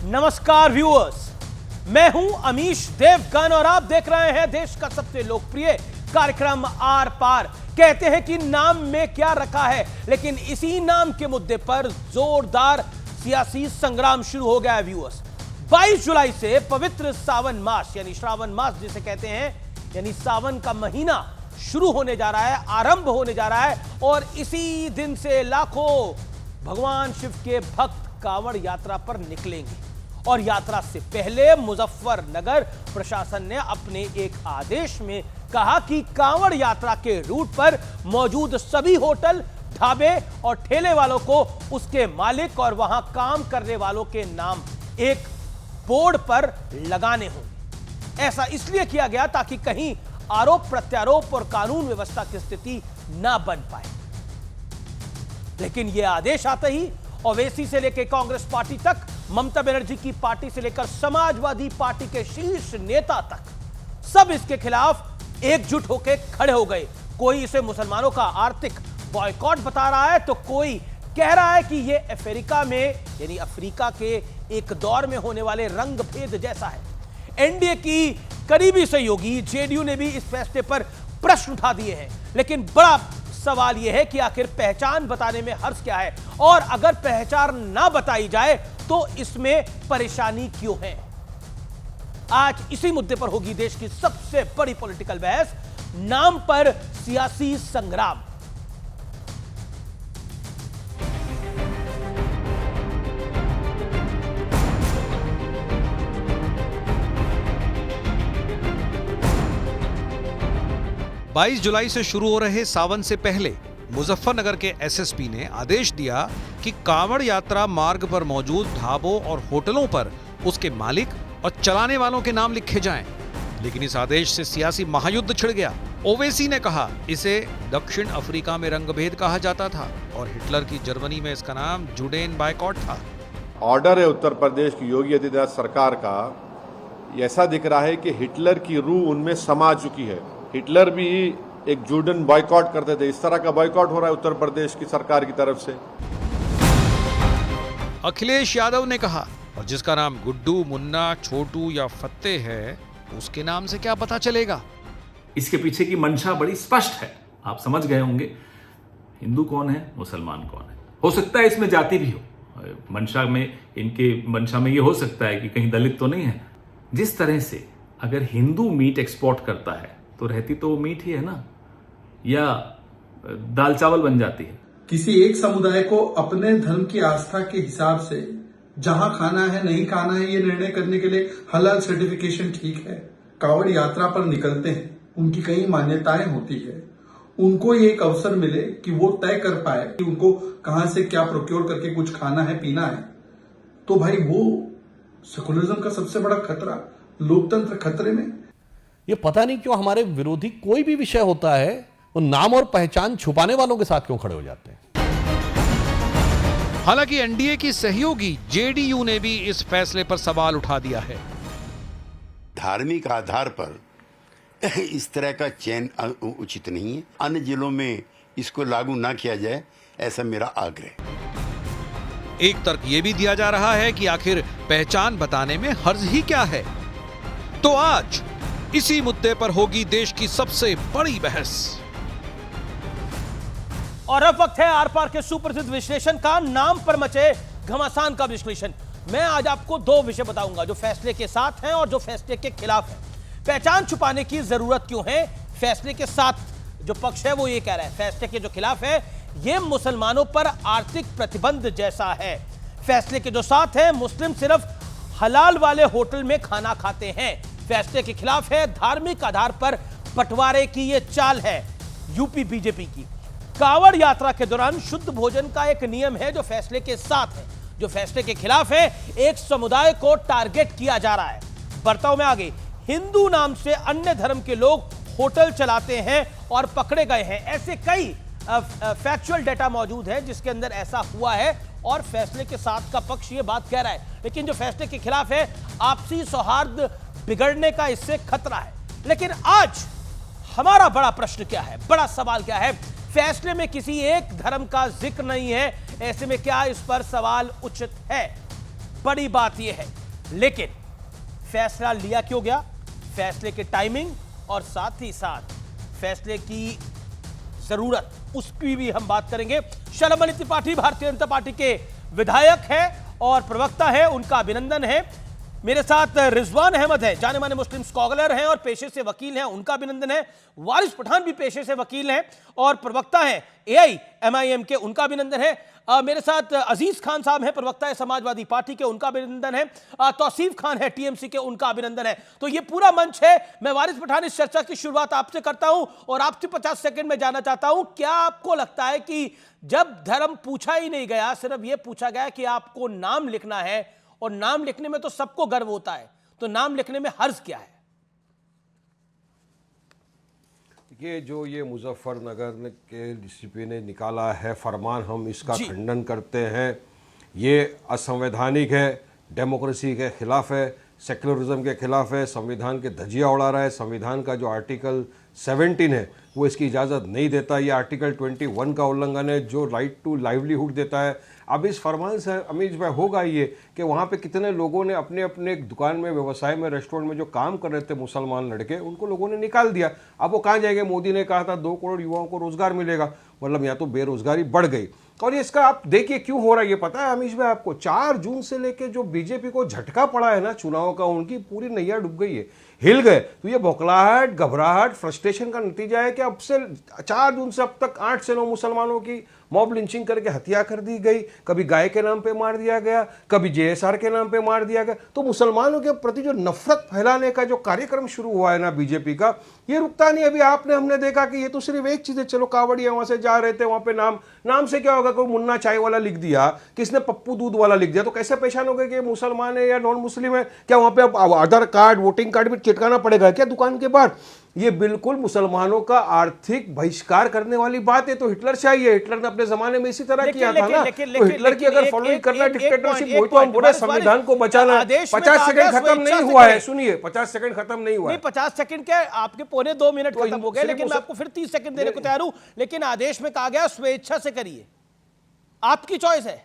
नमस्कार व्यूअर्स, मैं हूं अमीश देवगन और आप देख रहे हैं देश का सबसे लोकप्रिय कार्यक्रम आर पार। कहते हैं कि नाम में क्या रखा है, लेकिन इसी नाम के मुद्दे पर जोरदार सियासी संग्राम शुरू हो गया है व्यूअर्स। 22 जुलाई से पवित्र सावन मास यानी श्रावण मास जिसे कहते हैं, यानी सावन का महीना शुरू होने जा रहा है, आरंभ होने जा रहा है और इसी दिन से लाखों भगवान शिव के भक्त कांवड़ यात्रा पर निकलेंगे। और यात्रा से पहले मुजफ्फरनगर प्रशासन ने अपने एक आदेश में कहा कि कांवड़ यात्रा के रूट पर मौजूद सभी होटल, ढाबे और ठेले वालों को उसके मालिक और वहां काम करने वालों के नाम एक बोर्ड पर लगाने होंगे। ऐसा इसलिए किया गया ताकि कहीं आरोप प्रत्यारोप और कानून व्यवस्था की स्थिति ना बन पाए। लेकिन यह आदेश आते ही ओवैसी से लेकर कांग्रेस पार्टी तक, ममता बनर्जी की पार्टी से लेकर समाजवादी पार्टी के शीर्ष नेता तक, सब इसके खिलाफ एकजुट होकर खड़े हो गए। कोई इसे मुसलमानों का आर्थिक बॉयकॉट बता रहा है तो कोई कह रहा है कि यह अफ्रीका में यानी अफ्रीका के एक दौर में होने वाले रंग भेद जैसा है। एनडीए की करीबी सहयोगी जेडीयू ने भी इस फैसले पर प्रश्न उठा दिए हैं। लेकिन बड़ा सवाल यह है कि आखिर पहचान बताने में हर्ज क्या है, और अगर पहचान ना बताई जाए तो इसमें परेशानी क्यों है। आज इसी मुद्दे पर होगी देश की सबसे बड़ी पॉलिटिकल बहस, नाम पर सियासी संग्राम। बाईस जुलाई से शुरू हो रहे सावन से पहले मुजफ्फरनगर के एसएसपी ने आदेश दिया कि कांवड़ यात्रा मार्ग पर मौजूद ढाबों और होटलों पर उसके मालिक और चलाने वालों के नाम लिखे जाएं। लेकिन इस आदेश से सियासी महायुद्ध छिड़ गया। ओवैसी ने कहा इसे दक्षिण अफ्रीका में रंगभेद कहा जाता था और हिटलर की जर्मनी में इसका नाम जुडेन बायकॉट था। ऑर्डर है उत्तर प्रदेश की योगी आदित्यनाथ सरकार का, ऐसा दिख रहा है कि हिटलर की रूह उनमें समा चुकी है। हिटलर भी एक जुडन बॉयकॉट करते थे, इस तरह का बॉयकॉट हो रहा है उत्तर प्रदेश की सरकार की तरफ से। अखिलेश यादव ने कहा, और जिसका नाम गुड्डू, मुन्ना, छोटू या फत्ते है, उसके नाम से क्या पता चलेगा। इसके पीछे की मंशा बड़ी स्पष्ट है, आप समझ गए होंगे। हिंदू कौन है, मुसलमान कौन है। हो सकता है इसमें जाति भी हो, मंशा में ये हो सकता है कि कहीं दलित तो नहीं है। जिस तरह से अगर हिंदू मीट एक्सपोर्ट करता है तो रहती तो मीट ही है ना, या दाल चावल बन जाती है। किसी एक समुदाय को अपने धर्म की आस्था के हिसाब से जहां खाना है नहीं खाना है ये निर्णय करने के लिए हलाल सर्टिफिकेशन ठीक है। कांवड़ यात्रा पर निकलते हैं, उनकी कई मान्यताएं होती है, उनको ये एक अवसर मिले कि वो तय कर पाए कि उनको कहां से क्या प्रोक्योर करके कुछ खाना है पीना है। तो भाई वो सेकुलरिज्म का सबसे बड़ा खतरा, लोकतंत्र खतरे में। ये पता नहीं क्यों हमारे विरोधी कोई भी विषय होता है वो नाम और पहचान छुपाने वालों के साथ क्यों खड़े हो जाते हैं। हालांकि एनडीए की सहयोगी जेडीयू ने भी इस फैसले पर सवाल उठा दिया है। धार्मिक आधार पर इस तरह का चयन उचित नहीं है। अन्य जिलों में इसको लागू ना किया जाए, ऐसा मेरा आग्रह। एक तर्क यह भी दिया जा रहा है कि आखिर पहचान बताने में हर्ज ही क्या है। तो आज इसी मुद्दे पर होगी देश की सबसे बड़ी बहस। और अब वक्त है आर पार के सुप्रसिद्ध विश्लेषण का, नाम पर मचे घमासान का विश्लेषण। मैं आज आपको दो विषय बताऊंगा, जो फैसले के साथ हैं और जो फैसले के खिलाफ हैं। पहचान छुपाने की जरूरत क्यों है, फैसले के साथ जो पक्ष है वो ये कह रहा है। फैसले के जो खिलाफ है, ये मुसलमानों पर आर्थिक प्रतिबंध जैसा है। फैसले के जो साथ है, मुस्लिम सिर्फ हलाल वाले होटल में खाना खाते हैं। फैसले के खिलाफ है, धार्मिक आधार पर बंटवारे की यह चाल है यूपी बीजेपी की। कांवड़ यात्रा के दौरान शुद्ध भोजन का एक नियम है जो फैसले के साथ है। जो फैसले के खिलाफ है, एक समुदाय को टारगेट किया जा रहा है। बर्ताव में आगे, हिंदू नाम से अन्य धर्म के लोग होटल चलाते हैं और पकड़े गए हैं। ऐसे कई फैक्चुअल डेटा मौजूद है जिसके अंदर ऐसा हुआ है और फैसले के साथ का पक्ष ये बात कह रहा है। लेकिन जो फैसले के खिलाफ है, आपसी सौहार्द बिगड़ने का इससे खतरा है। लेकिन आज हमारा बड़ा प्रश्न क्या है, बड़ा सवाल क्या है, फैसले में किसी एक धर्म का जिक्र नहीं है। ऐसे में क्या इस पर सवाल उचित है? बड़ी बात यह है। लेकिन फैसला लिया क्यों गया, फैसले की टाइमिंग और साथ ही साथ फैसले की जरूरत, उसकी भी हम बात करेंगे। शर्मली त्रिपाठी भारतीय जनता पार्टी के विधायक है और प्रवक्ता है, उनका अभिनंदन है। मेरे साथ रिजवान अहमद है, जाने माने मुस्लिम स्कॉलर हैं और पेशे से वकील हैं, उनका अभिनंदन है। वारिस पठान भी पेशे से वकील हैं और प्रवक्ता हैं AIMIM के, उनका अभिनंदन है। मेरे साथ अजीज खान साहब हैं, प्रवक्ता है समाजवादी पार्टी के, उनका अभिनंदन है। तौसीफ खान है TMC के, उनका अभिनंदन है। तो ये पूरा मंच है। मैं वारिस पठान इस चर्चा की शुरुआत आपसे करता हूं और आपसे 50 सेकंड में जानना चाहता हूं, क्या आपको लगता है कि जब धर्म पूछा ही नहीं गया, सिर्फ यह पूछा गया कि आपको नाम लिखना है, और नाम लिखने में तो सबको गर्व होता है, तो नाम लिखने में हर्ज क्या है? ये जो ये मुजफ्फरनगर के डीसीपी ने निकाला है फरमान, हम इसका खंडन करते हैं। ये असंवैधानिक है, डेमोक्रेसी के खिलाफ है, सेक्युलरिज्म के खिलाफ है, संविधान के धज्जियां उड़ा रहा है। संविधान का जो आर्टिकल 17 है वो इसकी इजाज़त नहीं देता। ये आर्टिकल 21 का उल्लंघन है जो राइट टू लाइवलीहुड देता है। अब इस फरमान से अमीश भाई होगा ये कि वहाँ पे कितने लोगों ने अपने अपने दुकान में, व्यवसाय में, रेस्टोरेंट में जो काम कर रहे थे मुसलमान लड़के, उनको लोगों ने निकाल दिया। अब वो कहाँ जाएंगे? मोदी ने कहा था 2 करोड़ युवाओं को रोजगार मिलेगा, मतलब यहाँ तो बेरोजगारी बढ़ गई। और ये इसका आप देखिए क्यों हो रहा है, ये पता है अमीश भाई आपको? 4 जून से लेके जो बीजेपी को झटका पड़ा है ना चुनाव का, उनकी पूरी नैया डूब गई है, हिल गए। तो ये बौखलाहट, घबराहट, फ्रस्ट्रेशन का नतीजा है कि अब से 4 जून से अब तक 8 से 9 मुसलमानों की मॉब लिंचिंग करके हत्या कर दी गई। कभी गाय के नाम पे मार दिया गया, कभी JSR के नाम पे मार दिया गया। तो मुसलमानों के प्रति जो नफरत फैलाने का जो कार्यक्रम शुरू हुआ है ना बीजेपी का, ये रुकता नहीं। अभी हमने देखा कि ये तो सिर्फ एक चीज है, चलो कावड़िया वहां से जा रहे थे, वहां पे नाम से क्या होगा? कोई मुन्ना चाय वाला लिख दिया, किसने पप्पू दूध वाला लिख दिया, तो कैसे पहचान होगा कि मुसलमान है या नॉन मुस्लिम है? क्या वहां पे अब आधार कार्ड, वोटिंग कार्ड भी चिटकाना पड़ेगा क्या दुकान के बाहर? ये बिल्कुल मुसलमानों का आर्थिक बहिष्कार करने वाली बात है। तो हिटलर चाहिए, हिटलर ने अपने जमाने में इसी तरह किया था ना। तो हिटलर की अगर फॉलोइंग करना डिक्टेटरशिप हो, तो हम बोले संविधान को बचाना। 50 सेकंड खत्म नहीं हुआ है, सुनिए, 50 सेकंड खत्म नहीं हुआ है। 50 सेकंड क्या, आपके पौने 2 मिनट खत्म हो गए, लेकिन मैं आपको फिर 30 सेकंड देने को तैयार हूं। लेकिन आदेश में कहा गया स्वेच्छा से करिए, आपकी चॉइस है।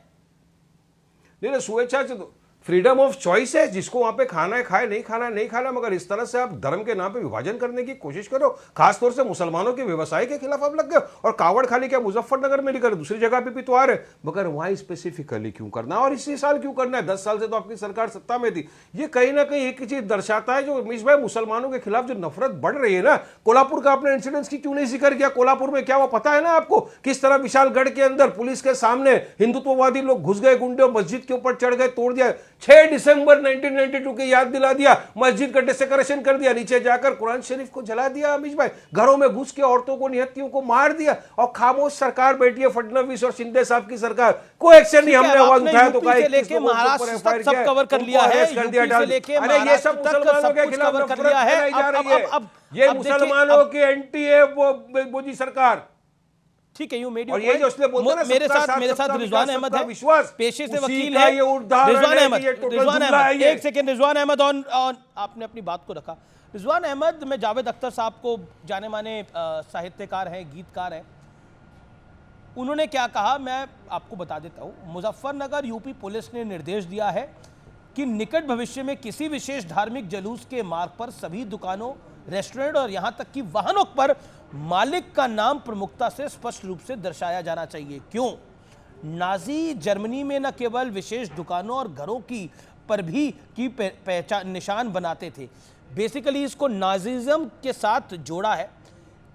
नहीं, स्वेच्छा से तो फ्रीडम ऑफ चॉइस है, जिसको वहां पे खाना है खाए, नहीं खाना है नहीं खाना, मगर इस तरह से आप धर्म के नाम पे विभाजन करने की कोशिश करो। खासतौर से मुसलमानों के व्यवसाय के खिलाफ आप लग गए। और कावड़ खाली क्या मुजफ्फरनगर में नहीं कर, दूसरी जगह पे भी तो आ रहे, मगर वहां स्पेसिफिकली क्यों करना और इसी साल क्यों करना है? 10 साल से तो आपकी सरकार सत्ता में थी। ये कहीं ना कहीं एक चीज दर्शाता है, जो अमीश भाई मुसलमानों के खिलाफ जो नफरत बढ़ रही है ना। कोल्हापुर का आपने इंसिडेंस की क्यों नहीं जिक्र किया? कोल्हापुर में क्या हुआ पता है ना आपको? किस तरह विशालगढ़ के अंदर पुलिस के सामने हिंदुत्ववादी लोग घुस गए, गुंडे मस्जिद के ऊपर चढ़ गए, तोड़ दिया। 6 दिसंबर 1992 की याद दिला दिया, मस्जिद का डेकोरेशन कर दिया, नीचे जाकर कुरान शरीफ को जला दिया। अमीश भाई घरों में घुस के औरतों को, निहत्तियों को मार दिया। और खामोश सरकार बैठी है, फडणवीस और शिंदे साहब की सरकार, कोई एक्शन नहीं। हमने आवाज उठाया तो कहा लेके महाराष्ट्र तक सब कवर कर लिया है, यूपी से लेके ये सब मुसलमानों के खिलाफ नफरत फैलाई जा रही है। ये मुसलमानों की एंटी है वो जी सरकार। ठीक है, यू मेड और ये जो उसने बोलते हैं मेरे साथ रिजवान अहमद है, विश्वास पेशे से वकील है। रिजवान अहमद, एक सेकंड। रिजवान अहमद ऑन आपने अपनी बात को रखा। रिजवान अहमद, मैं जावेद अख्तर साहब को, जाने माने साहित्यकार हैं, गीतकार हैं, उन्होंने क्या कहा मैं आपको बता देता हूं। मुजफ्फरनगर यूपी पुलिस ने निर्देश दिया है कि निकट भविष्य में किसी विशेष धार्मिक जुलूस के मार्ग पर सभी दुकानों, रेस्टोरेंट और यहां तक कि वाहनों पर मालिक का नाम प्रमुखता से स्पष्ट रूप से दर्शाया जाना चाहिए। क्यों? नाजी जर्मनी में न केवल विशेष दुकानों और घरों की पर भी की पहचान निशान बनाते थे, बेसिकली इसको नाजिज्म के साथ जोड़ा है।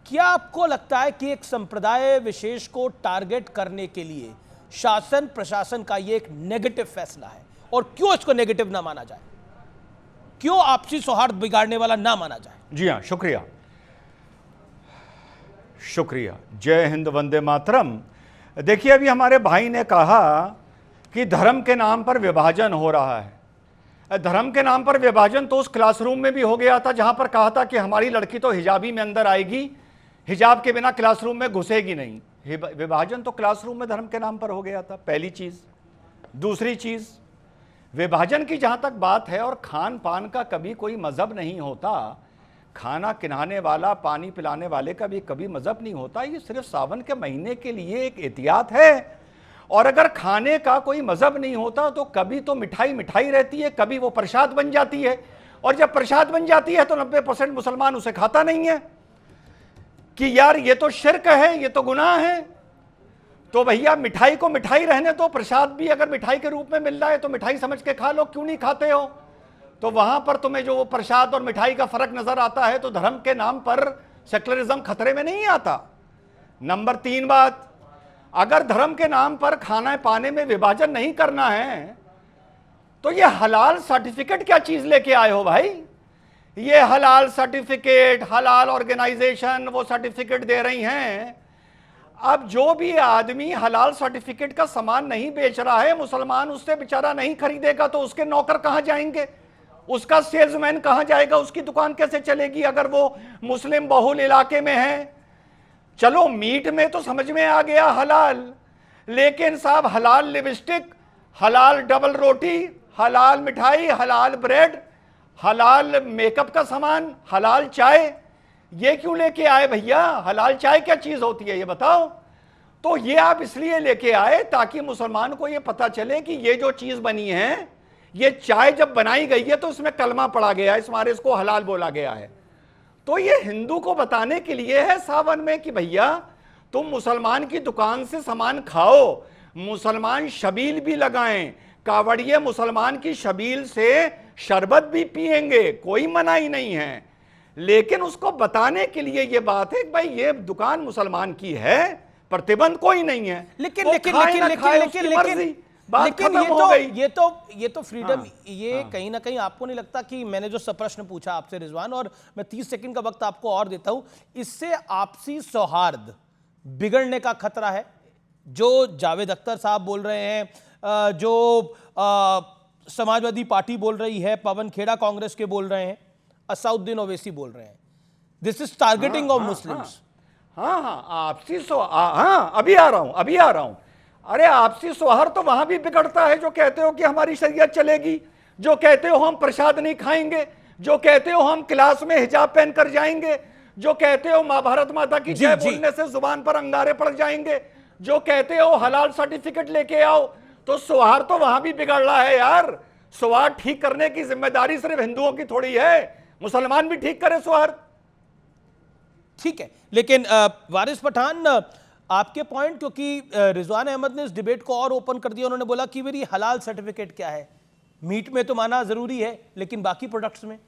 क्या आपको लगता है कि एक संप्रदाय विशेष को टारगेट करने के लिए शासन प्रशासन का ये एक नेगेटिव फैसला है, और क्यों इसको नेगेटिव ना माना जाए? क्यों आपसी सौहार्द बिगाड़ने वाला ना माना जाए? जी हाँ, शुक्रिया। जय हिंद, वंदे मातरम। देखिए, अभी हमारे भाई ने कहा कि धर्म के नाम पर विभाजन हो रहा है। धर्म के नाम पर विभाजन तो उस क्लासरूम में भी हो गया था जहां पर कहा था कि हमारी लड़की तो हिजाबी में अंदर आएगी, हिजाब के बिना क्लासरूम में घुसेगी नहीं। विभाजन तो क्लासरूम में धर्म के नाम पर हो गया था, पहली चीज। दूसरी चीज, विभाजन की जहां तक बात है, और खान पान का कभी कोई मजहब नहीं होता। खाना खिलाने वाला, पानी पिलाने वाले का भी कभी मजहब नहीं होता। ये सिर्फ सावन के महीने के लिए एक एहतियात है। और अगर खाने का कोई मजहब नहीं होता तो कभी तो मिठाई मिठाई रहती है, कभी वो प्रसाद बन जाती है, और जब प्रसाद बन जाती है तो 90% मुसलमान उसे खाता नहीं है कि यार ये तो शिर्क है, ये तो गुनाह है। तो भैया मिठाई को मिठाई रहने दो, प्रसाद भी अगर मिठाई के रूप में मिल रहा है तो मिठाई समझ के खा लो, क्यों नहीं खाते हो? तो वहां पर तुम्हें जो वो प्रसाद और मिठाई का फर्क नजर आता है, तो धर्म के नाम पर सेक्युलरिज्म खतरे में नहीं आता। नंबर 3 बात, अगर धर्म के नाम पर खाना पाने में विभाजन नहीं करना है तो ये हलाल सर्टिफिकेट क्या चीज लेके आए हो भाई? ये हलाल सर्टिफिकेट, हलाल ऑर्गेनाइजेशन वो सर्टिफिकेट दे रही हैं। अब जो भी आदमी हलाल सर्टिफिकेट का सामान नहीं बेच रहा है, मुसलमान उससे बेचारा नहीं खरीदेगा तो उसके नौकर कहां जाएंगे, उसका सेल्समैन कहां जाएगा, उसकी दुकान कैसे चलेगी अगर वो मुस्लिम बहुल इलाके में है? चलो मीट में तो समझ में आ गया हलाल, लेकिन साहब हलाल लिपस्टिक, हलाल डबल रोटी, हलाल मिठाई, हलाल ब्रेड, हलाल मेकअप का सामान, हलाल चाय, ये क्यों लेके आए भैया? हलाल चाय क्या चीज होती है ये बताओ? तो ये आप इसलिए लेके आए ताकि मुसलमान को ये पता चले कि ये जो चीज बनी है, ये चाय जब बनाई गई है तो इसमें कलमा पड़ा गया है, इस मारे इसको हलाल बोला गया है। तो ये हिंदू को बताने के लिए है सावन में कि भैया तुम मुसलमान की दुकान से सामान खाओ, मुसलमान शबील भी लगाएं, कावड़िए मुसलमान की शबील से शरबत भी पिएंगे, कोई मनाही नहीं है, लेकिन उसको बताने के लिए ये बात है कि भाई ये दुकान मुसलमान की है, प्रतिबंध कोई नहीं है। लेकिन ये तो फ्रीडम, ये कहीं ना कहीं आपको नहीं लगता कि मैंने जो प्रश्न पूछा आपसे रिजवान, और मैं 30 सेकंड का वक्त आपको और देता हूं, इससे आपसी सौहार्द बिगड़ने का खतरा है? जो जावेद अख्तर साहब बोल रहे हैं, जो समाजवादी पार्टी बोल रही है, पवन खेड़ा कांग्रेस के बोल रहे हैं, असउद्दीन ओवैसी बोल रहे हैं, this is targeting of Muslims. आपसी अभी आ रहा हूं। अरे आपसी सौहार्द तो वहां भी बिगड़ता है जो कहते हो कि हमारी शरीयत चलेगी, जो कहते हो हम प्रसाद नहीं खाएंगे, जो कहते हो हम क्लास में हिजाब पहन कर जाएंगे, जो कहते हो मां भारत माता की जय बोलने से जुबान पर अंगारे पड़ जाएंगे, जो कहते हो हलाल सर्टिफिकेट लेके आओ, तो सौहार्द तो वहां भी बिगड़ रहा है यार। सौहार्द ठीक करने की जिम्मेदारी सिर्फ हिंदुओं की थोड़ी है, मुसलमान भी ठीक करे सौहार्द। ठीक है, लेकिन वारिस पठान, आपके पॉइंट, क्योंकि रिजवान अहमद ने इस डिबेट को और ओपन कर दिया, उन्होंने बोला कि मेरी हलाल सर्टिफिकेट क्या है? मीट में तो माना जरूरी है, लेकिन बाकी प्रोडक्ट्स में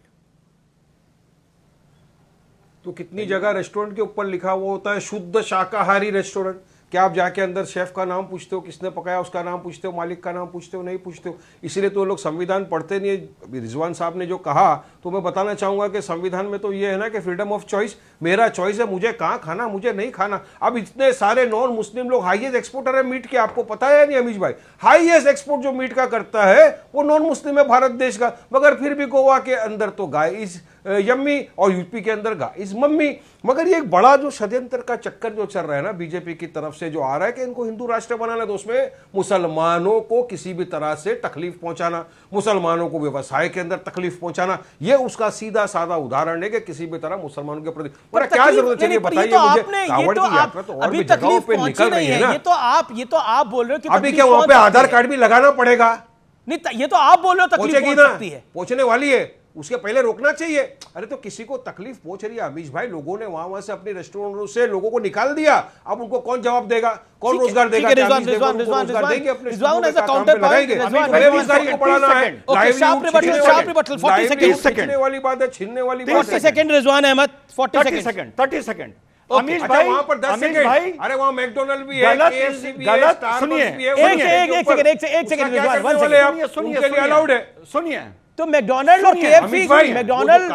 तो कितनी जगह रेस्टोरेंट के ऊपर लिखा हुआ होता है शुद्ध शाकाहारी रेस्टोरेंट। क्या आप जाके अंदर शेफ का नाम पूछते हो, किसने पकाया उसका नाम पूछते हो, मालिक का नाम पूछते हो? नहीं पूछते हो। इसीलिए तो लोग संविधान पढ़ते नहीं है। अभी रिजवान साहब ने जो कहा तो मैं बताना चाहूंगा कि संविधान में तो ये है ना कि फ्रीडम ऑफ चॉइस, मेरा चॉइस है मुझे कहाँ खाना मुझे नहीं खाना। अब इतने सारे नॉन मुस्लिम लोग हाईएस्ट एक्सपोर्टर है मीट के, आपको पता है नहीं अमीश भाई? हाईएस्ट एक्सपोर्ट जो मीट का करता है वो नॉन मुस्लिम है भारत देश का, मगर फिर भी गोवा के अंदर तो गाय इज यम्मी और यूपी के अंदर गाय इज मम्मी। मगर ये एक बड़ा जो षड्यंत्र का चक्कर जो चल रहा है ना बीजेपी की तरफ से जो आ रहा है कि इनको हिंदू राष्ट्र बनाना, तो उसमें मुसलमानों को किसी भी तरह से तकलीफ पहुंचाना, मुसलमानों को व्यवसाय के अंदर तकलीफ पहुंचाना, ये उसका सीधा सादा उदाहरण है कि किसी भी तरह मुसलमानों के प्रति क्या जरूरत है बताइए मुझे। कांवड़ की यात्रा तो और भी जगहों पे निकल रही है ना। ये तो आप बोल रहे हो कि अभी क्या वहां पे आधार कार्ड भी लगाना पड़ेगा? नहीं, ये तो आप बोल रहे हो तकलीफ पहुंच सकती है, पहुंचने वाली है, उसके पहले रोकना चाहिए। अरे तो किसी को तकलीफ पहुंच रही है अमीश भाई, लोगों ने वहां से अपने रेस्टोरेंटों से लोगों को निकाल दिया, अब उनको कौन जवाब देगा, कौन रोजगार देगा? रिजवान अहमद 40 सेकंड 30 सेकंड अमीश भाई, वहां पर 10 सेकंड, अरे वहां मैकडोनल्ड भी है, केएफसी भी है, सुनिए एक सेकंड उनके लिए अलाउड है। सुनिए, तो मैकडोनल्ड और केएफसी, मैकडोनल्ड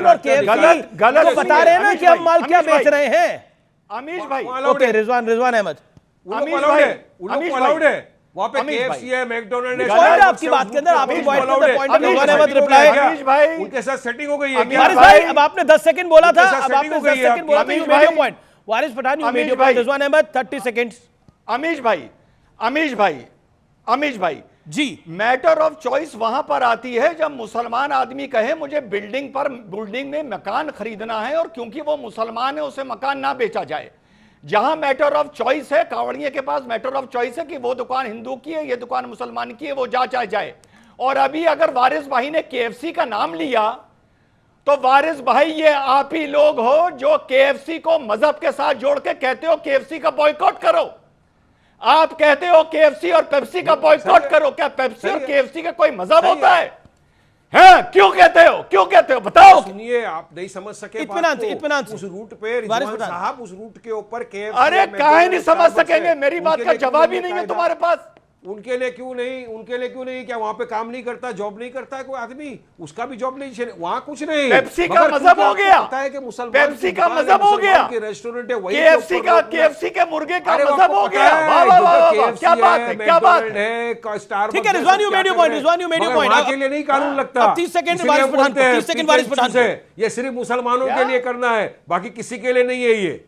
और केएफसी गलत बता रहे हैं ना कि हम माल क्या बेच रहे हैं। अमीश भाई, ओके, रिजवान अहमद, अलाउड है वहां पे केएफसी है, मैकडोनल्ड है, पॉइंट आपकी बात के अंदर, आपकी पॉइंट के अंदर पॉइंट रिजवान अहमद रिप्लाई। अमीश भाई, उनके साथ सेटिंग हो गई है वारिस भाई, अब आपने 10 सेकंड बोला था, अब आपने 10 सेकंड बोला था, you made your point. Waris Pathan, you made your point. Rizwan Ahmed 30 seconds. Amish भाई जी, मैटर ऑफ चॉइस वहां पर आती है जब मुसलमान आदमी कहे मुझे बिल्डिंग में मकान खरीदना है और क्योंकि वो मुसलमान है उसे मकान ना बेचा जाए। जहां मैटर ऑफ चॉइस है, कांवड़िये के पास मैटर ऑफ चॉइस है कि वो दुकान हिंदू की है, ये दुकान मुसलमान की है, वो चाहे जाए। और अभी अगर वारिस भाई ने केएफसी का नाम लिया तो वारिस भाई ये आप ही लोग हो जो केएफसी को मजहब के साथ जोड़ के कहते हो केएफसी का बॉयकॉट करो। आप कहते हो केएफसी और पेप्सी का बॉयकॉट करो। क्या पेप्सी और केएफसी का कोई मजहब होता है? क्यों कहते हो बताओ। सुनिए, आप नहीं समझ सके इत्मीनान उस रूट पे रिजवान साहब, उस रूट के ऊपर केएफसी, अरे काहे नहीं समझ सकेंगे? मेरी बात का जवाब ही नहीं है तुम्हारे पास। उनके लिए क्यों नहीं? क्या वहां पे काम नहीं करता, जॉब नहीं करता है कोई आदमी? उसका भी जॉब नहीं, वहां कुछ नहीं। पेप्सी का मजहब हो गया, पता है कि मुसलमान, पेप्सी का मजहब हो गया, रेस्टोरेंट है वही, केएफसी के मुर्गे का मजहब हो गया। क्या बात है? स्टार, ठीक है Rizwan, you made your point. के लिए नहीं कानून लगता। 30 सेकंड वारिस पठान, ये सिर्फ मुसलमानों के लिए करना है, बाकी किसी के लिए नहीं है ये।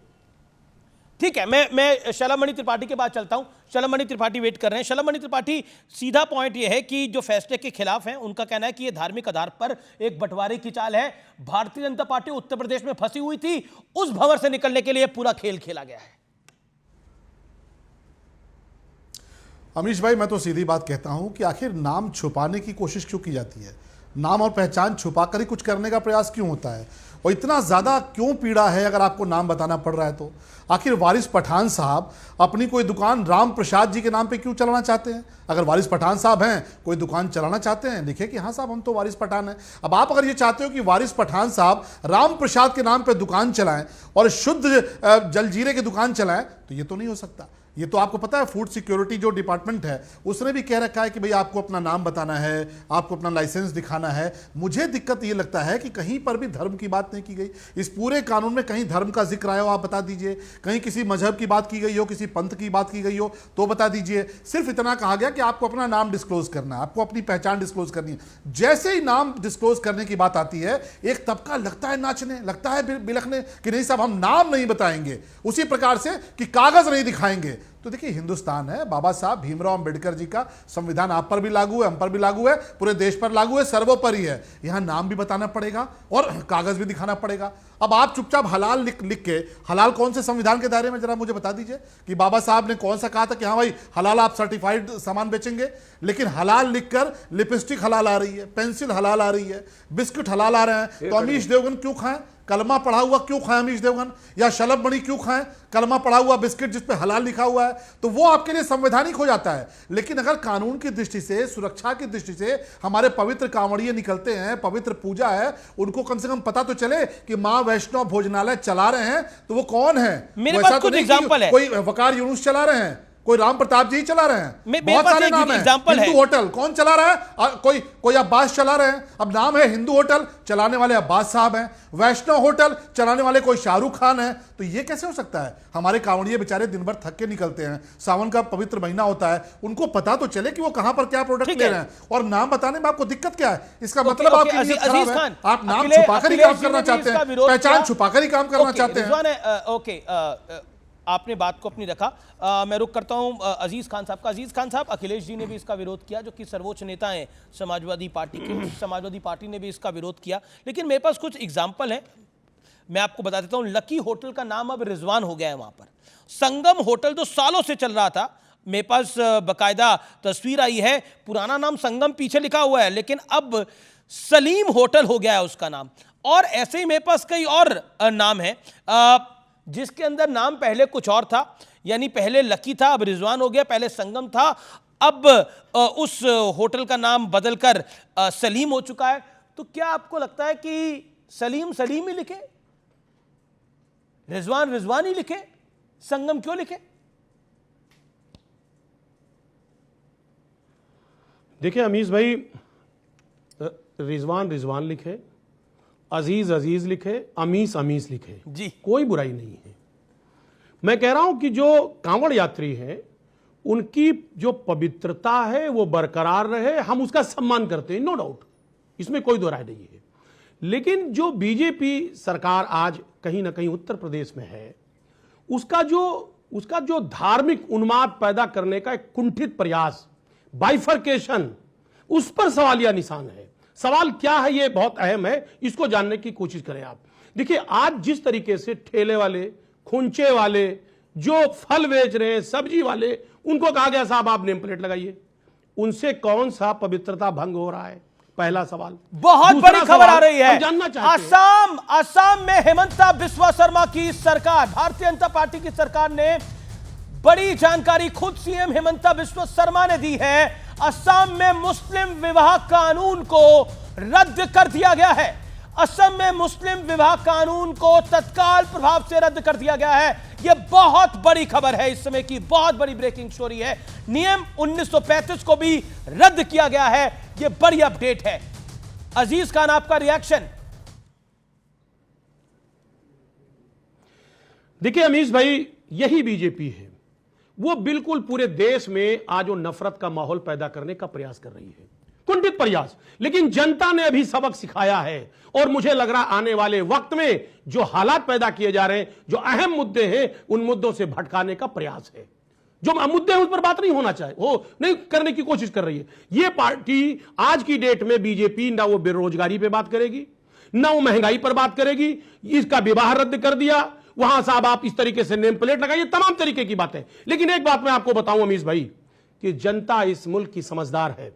ठीक है, मैं शलभमणि त्रिपाठी के बाद चलता हूं। शलभमणि त्रिपाठी वेट कर रहे हैं। शलभमणि त्रिपाठी, सीधा पॉइंट यह है कि जो फैसले के खिलाफ हैं उनका कहना है कि यह धार्मिक आधार पर एक बंटवारे की चाल है। भारतीय जनता पार्टी उत्तर प्रदेश में फंसी हुई थी, उस भंवर से निकलने के लिए पूरा खेल खेला गया है। अमीश भाई, मैं तो सीधी बात कहता हूं कि आखिर नाम छुपाने की कोशिश क्यों की जाती है? नाम और पहचान छुपाकर ही कुछ करने का प्रयास क्यों होता है? और इतना ज़्यादा क्यों पीड़ा है अगर आपको नाम बताना पड़ रहा है तो? आखिर वारिस पठान साहब अपनी कोई दुकान राम प्रसाद जी के नाम पे क्यों चलाना चाहते हैं? अगर वारिस पठान साहब हैं, कोई दुकान चलाना चाहते हैं, लिखे कि हाँ साहब हम तो वारिस पठान हैं। अब आप अगर ये चाहते हो कि वारिस पठान साहब राम प्रसाद के नाम पे दुकान चलाएं और शुद्ध जलजीरे की दुकान चलाएं, तो ये तो नहीं हो सकता। ये तो आपको पता है, फूड सिक्योरिटी जो डिपार्टमेंट है उसने भी कह रखा है कि भाई आपको अपना नाम बताना है, आपको अपना लाइसेंस दिखाना है। मुझे दिक्कत ये लगता है कि कहीं पर भी धर्म की बात नहीं की गई। इस पूरे कानून में कहीं धर्म का जिक्र आया हो आप बता दीजिए, कहीं किसी मजहब की बात की गई हो, किसी पंथ की बात की गई हो तो बता दीजिए। सिर्फ इतना कहा गया कि आपको अपना नाम डिस्क्लोज करना है, आपको अपनी पहचान डिस्क्लोज करनी है। जैसे ही नाम डिस्क्लोज करने की बात आती है, एक तबका लगता है नाचने, लगता है बिलखने कि नहीं साहब हम नाम नहीं बताएंगे, उसी प्रकार से कि कागज नहीं दिखाएंगे। तो देखिए, हिंदुस्तान है, बाबा साहब भीमराव अंबेडकर जी का संविधान आप पर भी लागू है, हम पर भी लागू है, पूरे देश पर लागू है, सर्वोपरि है। यहां नाम भी बताना पड़ेगा और कागज भी दिखाना पड़ेगा। अब आप चुपचाप हलाल लिख के, हलाल कौन से संविधान के दायरे में, जरा मुझे बता दीजिए कि बाबा साहब ने कौन सा कहा था कि हाँ भाई हलाल आप सर्टिफाइड सामान बेचेंगे? लेकिन हलाल लिखकर लिपस्टिक हलाल आ रही है, पेंसिल हलाल आ रही है, बिस्किट हलाल आ रहे हैं। तो अमीश देवगन क्यों खाएं? कलमा पढ़ा हुआ क्यों खाएं अमीश देवगन? या शलभमणि क्यों खाएं कलमा पढ़ा हुआ बिस्किट जिस पे हलाल लिखा हुआ है? तो वो आपके लिए संवैधानिक हो जाता है। लेकिन अगर कानून की दृष्टि से, सुरक्षा की दृष्टि से हमारे पवित्र कांवड़िये निकलते हैं, पवित्र पूजा है, उनको कम से कम पता तो चले कि मां वैष्णव भोजनालय चला रहे हैं तो वो कौन है? मेरे पास कुछ एग्जांपल है। कोई वकार यूनुस चला रहे हैं, कोई राम प्रताप जी चला रहे हैं, बहुत सारे नाम है। हिंदू होटल कौन चला रहा है? कोई अब्बास चला रहे हैं। अब नाम है हिंदू होटल, चलाने वाले अब्बास साहब हैं। वैष्णव होटल चलाने वाले कोई शाहरुख खान है। तो ये कैसे हो सकता है? हमारे कांवड़िये बेचारे दिन भर थक के निकलते हैं, सावन का पवित्र महीना होता है, उनको पता तो चले कि वो कहां पर क्या प्रोडक्ट ले रहे हैं। और नाम बताने में आपको दिक्कत क्या है? इसका मतलब आपकी नीयत खराब है। आप नाम छुपाकर ही काम करना चाहते हैं, पहचान छुपाकर ही काम करना चाहते हैं। ओके, आपने बात को अपनी रखा। मैं रुक करता हूं अजीज खान साहब का। अजीज खान साहब, अखिलेश जी ने भी इसका विरोध किया, जो कि सर्वोच्च नेता हैं समाजवादी पार्टी के। समाजवादी पार्टी ने भी इसका विरोध किया। लेकिन मेरे पास कुछ एग्जाम्पल हैं, मैं आपको बता देता हूं। लकी होटल का नाम अब रिजवान हो गया है वहां पर। संगम होटल जो सालों से चल रहा था, मेरे पास बकायदा तस्वीर आई है, पुराना नाम संगम पीछे लिखा हुआ है, लेकिन अब सलीम होटल हो गया है उसका नाम। और ऐसे ही मेरे पास कई और नाम है जिसके अंदर नाम पहले कुछ और था, यानी पहले लकी था अब रिजवान हो गया, पहले संगम था अब उस होटल का नाम बदलकर सलीम हो चुका है। तो क्या आपको लगता है कि सलीम सलीम ही लिखे, रिजवान रिजवान ही लिखे, संगम क्यों लिखे? देखिए अमीश भाई, रिजवान रिजवान लिखे, अजीज अजीज लिखे, अमीस अमीस लिखे जी, कोई बुराई नहीं है। मैं कह रहा हूं कि जो कांवड़ यात्री हैं उनकी जो पवित्रता है वो बरकरार रहे, हम उसका सम्मान करते हैं, नो डाउट, इसमें कोई दो राय नहीं है। लेकिन जो बीजेपी सरकार आज कहीं ना कहीं उत्तर प्रदेश में है, उसका जो धार्मिक उन्माद पैदा करने का एक कुंठित प्रयास, बाइफरकेशन, उस पर सवालिया निशान है। सवाल क्या है ये बहुत अहम है, इसको जानने की कोशिश करें आप। देखिए आज जिस तरीके से ठेले वाले, खुंचे वाले जो फल बेच रहे हैं, सब्जी वाले, उनको कहा गया साहब आप नेम प्लेट लगाइए। उनसे कौन सा पवित्रता भंग हो रहा है? पहला सवाल। बहुत बड़ी खबर आ रही है, जानना चाहते हैं। असम में हेमंता बिस्वा शर्मा की सरकार, भारतीय जनता पार्टी की सरकार ने बड़ी जानकारी खुद सीएम हेमंता बिस्वा शर्मा ने दी है। असम में मुस्लिम विवाह कानून को रद्द कर दिया गया है। असम में मुस्लिम विवाह कानून को तत्काल प्रभाव से रद्द कर दिया गया है। यह बहुत बड़ी खबर है, इस समय की बहुत बड़ी ब्रेकिंग स्टोरी है। नियम 1935 को भी रद्द किया गया है, यह बड़ी अपडेट है। अजीज खान, आपका रिएक्शन? देखिए अमीश भाई, यही बीजेपी है, वो बिल्कुल पूरे देश में आज वो नफरत का माहौल पैदा करने का प्रयास कर रही है, कुंठित प्रयास। लेकिन जनता ने अभी सबक सिखाया है और मुझे लग रहा आने वाले वक्त में जो हालात पैदा किए जा रहे हैं, जो अहम मुद्दे हैं, उन मुद्दों से भटकाने का प्रयास है। जो मुद्दे हैं उस पर बात नहीं होना चाहिए, वो नहीं करने की कोशिश कर रही है। ये पार्टी आज की डेट में बीजेपी ना वो बेरोजगारी पे बात करेगी, ना वो महंगाई पर बात करेगी। इसका विवाह रद्द कर दिया, वहां साहब आप इस तरीके से नेम प्लेट लगाइए, तमाम तरीके की बातें। लेकिन एक बात मैं आपको बताऊं अमीश भाई, कि जनता इस मुल्क की समझदार है,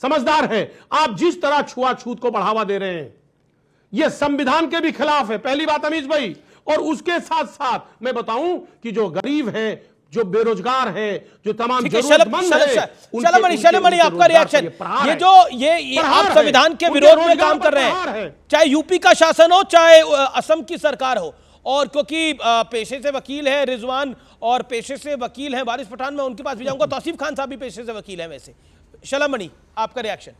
समझदार है। आप जिस तरह छुआछूत को बढ़ावा दे रहे हैं, यह संविधान के भी खिलाफ है, पहली बात अमीश भाई। और उसके साथ साथ मैं बताऊं कि जो गरीब है, जो बेरोजगार है, जो तमाम जरूरतमंद है, शलमणि, आपका रिएक्शन? ये जो ये आप संविधान के विरोध में काम कर रहे हैं, चाहे यूपी का शासन हो, चाहे असम की सरकार हो। और क्योंकि पेशे से वकील है रिजवान और पेशे से वकील है वारिस पठान, मैं उनके पास भी जाऊंगा। तौसीफ खान साहब भी पेशे से वकील है वैसे। शलमणि, आपका रिएक्शन?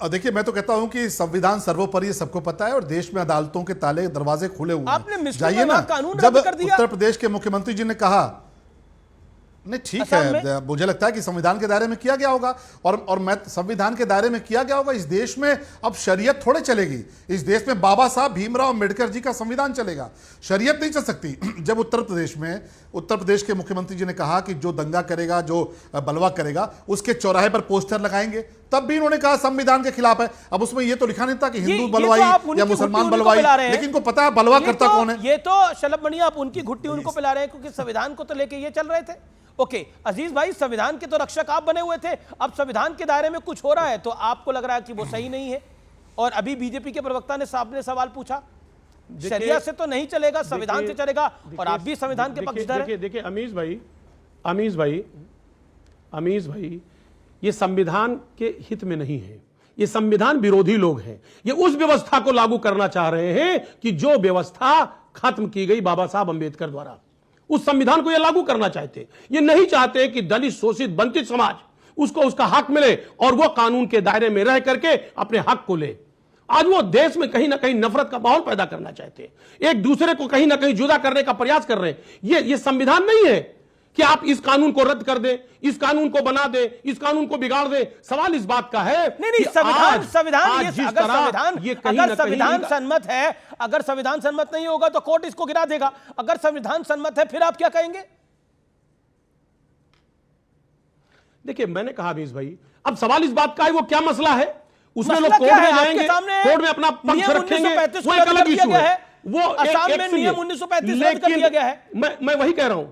देखिए, मैं तो कहता हूं कि संविधान सर्वोपरि है, सबको पता है, और देश में अदालतों के ताले दरवाजे खुले हुए हैं। जाइए ना, जब उत्तर प्रदेश के मुख्यमंत्री जी ने कहा, नहीं ठीक है, मुझे लगता है कि संविधान के दायरे में किया गया होगा, और मैं संविधान के दायरे में किया गया होगा। इस देश में अब शरीयत थोड़े चलेगी, इस देश में बाबा साहब भीमराव अम्बेडकर जी का संविधान चलेगा, शरीयत नहीं चल सकती। जब उत्तर प्रदेश के मुख्यमंत्री जी ने कहा कि जो दंगा करेगा, जो बलवा करेगा, उसके चौराहे पर पोस्टर लगाएंगे, तब भी उन्होंने कहा संविधान के खिलाफ है। अब उसमें ये तो लिखा नहीं था कि हिंदू बलवाई या मुसलमान बलवाई, लेकिन इनको पता है बलवा करता कौन है। ये तो शलमणि, आप उनकी घुट्टी उनको पिला रहे हैं, क्योंकि संविधान को तो लेके ये चल रहे थे। ओके अजीज भाई, संविधान के तो रक्षक आप बने हुए थे, अब संविधान के दायरे में कुछ हो रहा है तो आपको लग रहा है कि वो सही नहीं है। और अभी बीजेपी के प्रवक्ता ने साहब ने सवाल पूछा, शरिया से तो नहीं चलेगा, संविधान से चलेगा, और आप भी संविधान के पक्षधर हैं। देखिए अमीश भाई, ये संविधान के हित में नहीं है, ये संविधान विरोधी लोग हैं। ये उस व्यवस्था को लागू करना चाह रहे हैं कि जो व्यवस्था खत्म की गई बाबा साहब अंबेडकर द्वारा, उस संविधान को ये लागू करना चाहते। ये नहीं चाहते कि दलित, शोषित, वंचित समाज उसको उसका हक मिले और वो कानून के दायरे में रह करके अपने हक को ले। आज वो देश में कहीं ना कहीं नफरत का माहौल पैदा करना चाहते हैं, एक दूसरे को कहीं ना कहीं जुदा करने का प्रयास कर रहे हैं। ये संविधान नहीं है कि आप इस कानून को रद्द कर दे, इस कानून को बना दे, इस कानून को बिगाड़ दे। सवाल इस बात का है नहीं, संविधान अगर संविधान सम्मत है, अगर संविधान सम्मत नहीं होगा तो कोर्ट इसको गिरा देगा। अगर संविधान सम्मत है फिर आप क्या कहेंगे? देखिए, मैंने कहा अमीश भाई, अब सवाल इस बात का है वो क्या मसला है, उसमें लोग कोर्ट में जाएंगे, कोर्ट में अपना पक्ष रखेंगे, वो एक अलग इशू है। वो असम में नियम 1935 रद्द कर दिया गया है। मैं वही कह रहा हूं,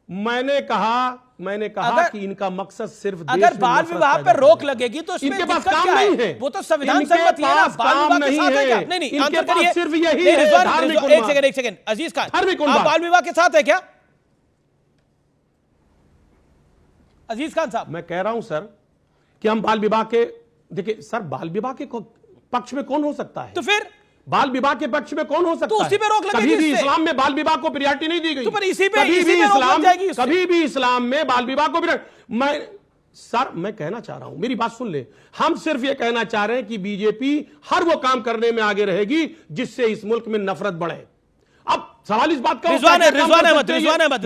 मैंने कहा कि इनका मकसद सिर्फ अगर बाल विवाह पर रोक लगेगी तो इनके पास काम नहीं है, वो तो संविधान सम्मत है ना, बाल विवाह के साथ है क्या? नहीं, आंसर करिए। सिर्फ यही है, एक सेकंड अजीज खान, आप बाल विवाह के साथ है क्या? अजीज खान साहब, मैं कह रहा हूं सर कि हम बाल विवाह के, देखिए सर, बाल विवाह के पक्ष में कौन हो सकता है? तो फिर बाल विवाह के पक्ष में कौन हो सकता है? तो उसी पे रोक लगेगी। कभी भी इस्लाम में बाल विवाह को प्रियॉरिटी नहीं दी गई। तो पर इसी पे रोक जाएगी। कभी भी इस्लाम में बाल विवाह को मैं कहना चाह रहा हूं, मेरी बात सुन ले, हम सिर्फ ये कहना चाह रहे हैं कि बीजेपी हर वो काम करने में आगे रहेगी जिससे इस मुल्क में नफरत बढ़े। अब सवाल इस बात का रिजवान अहमद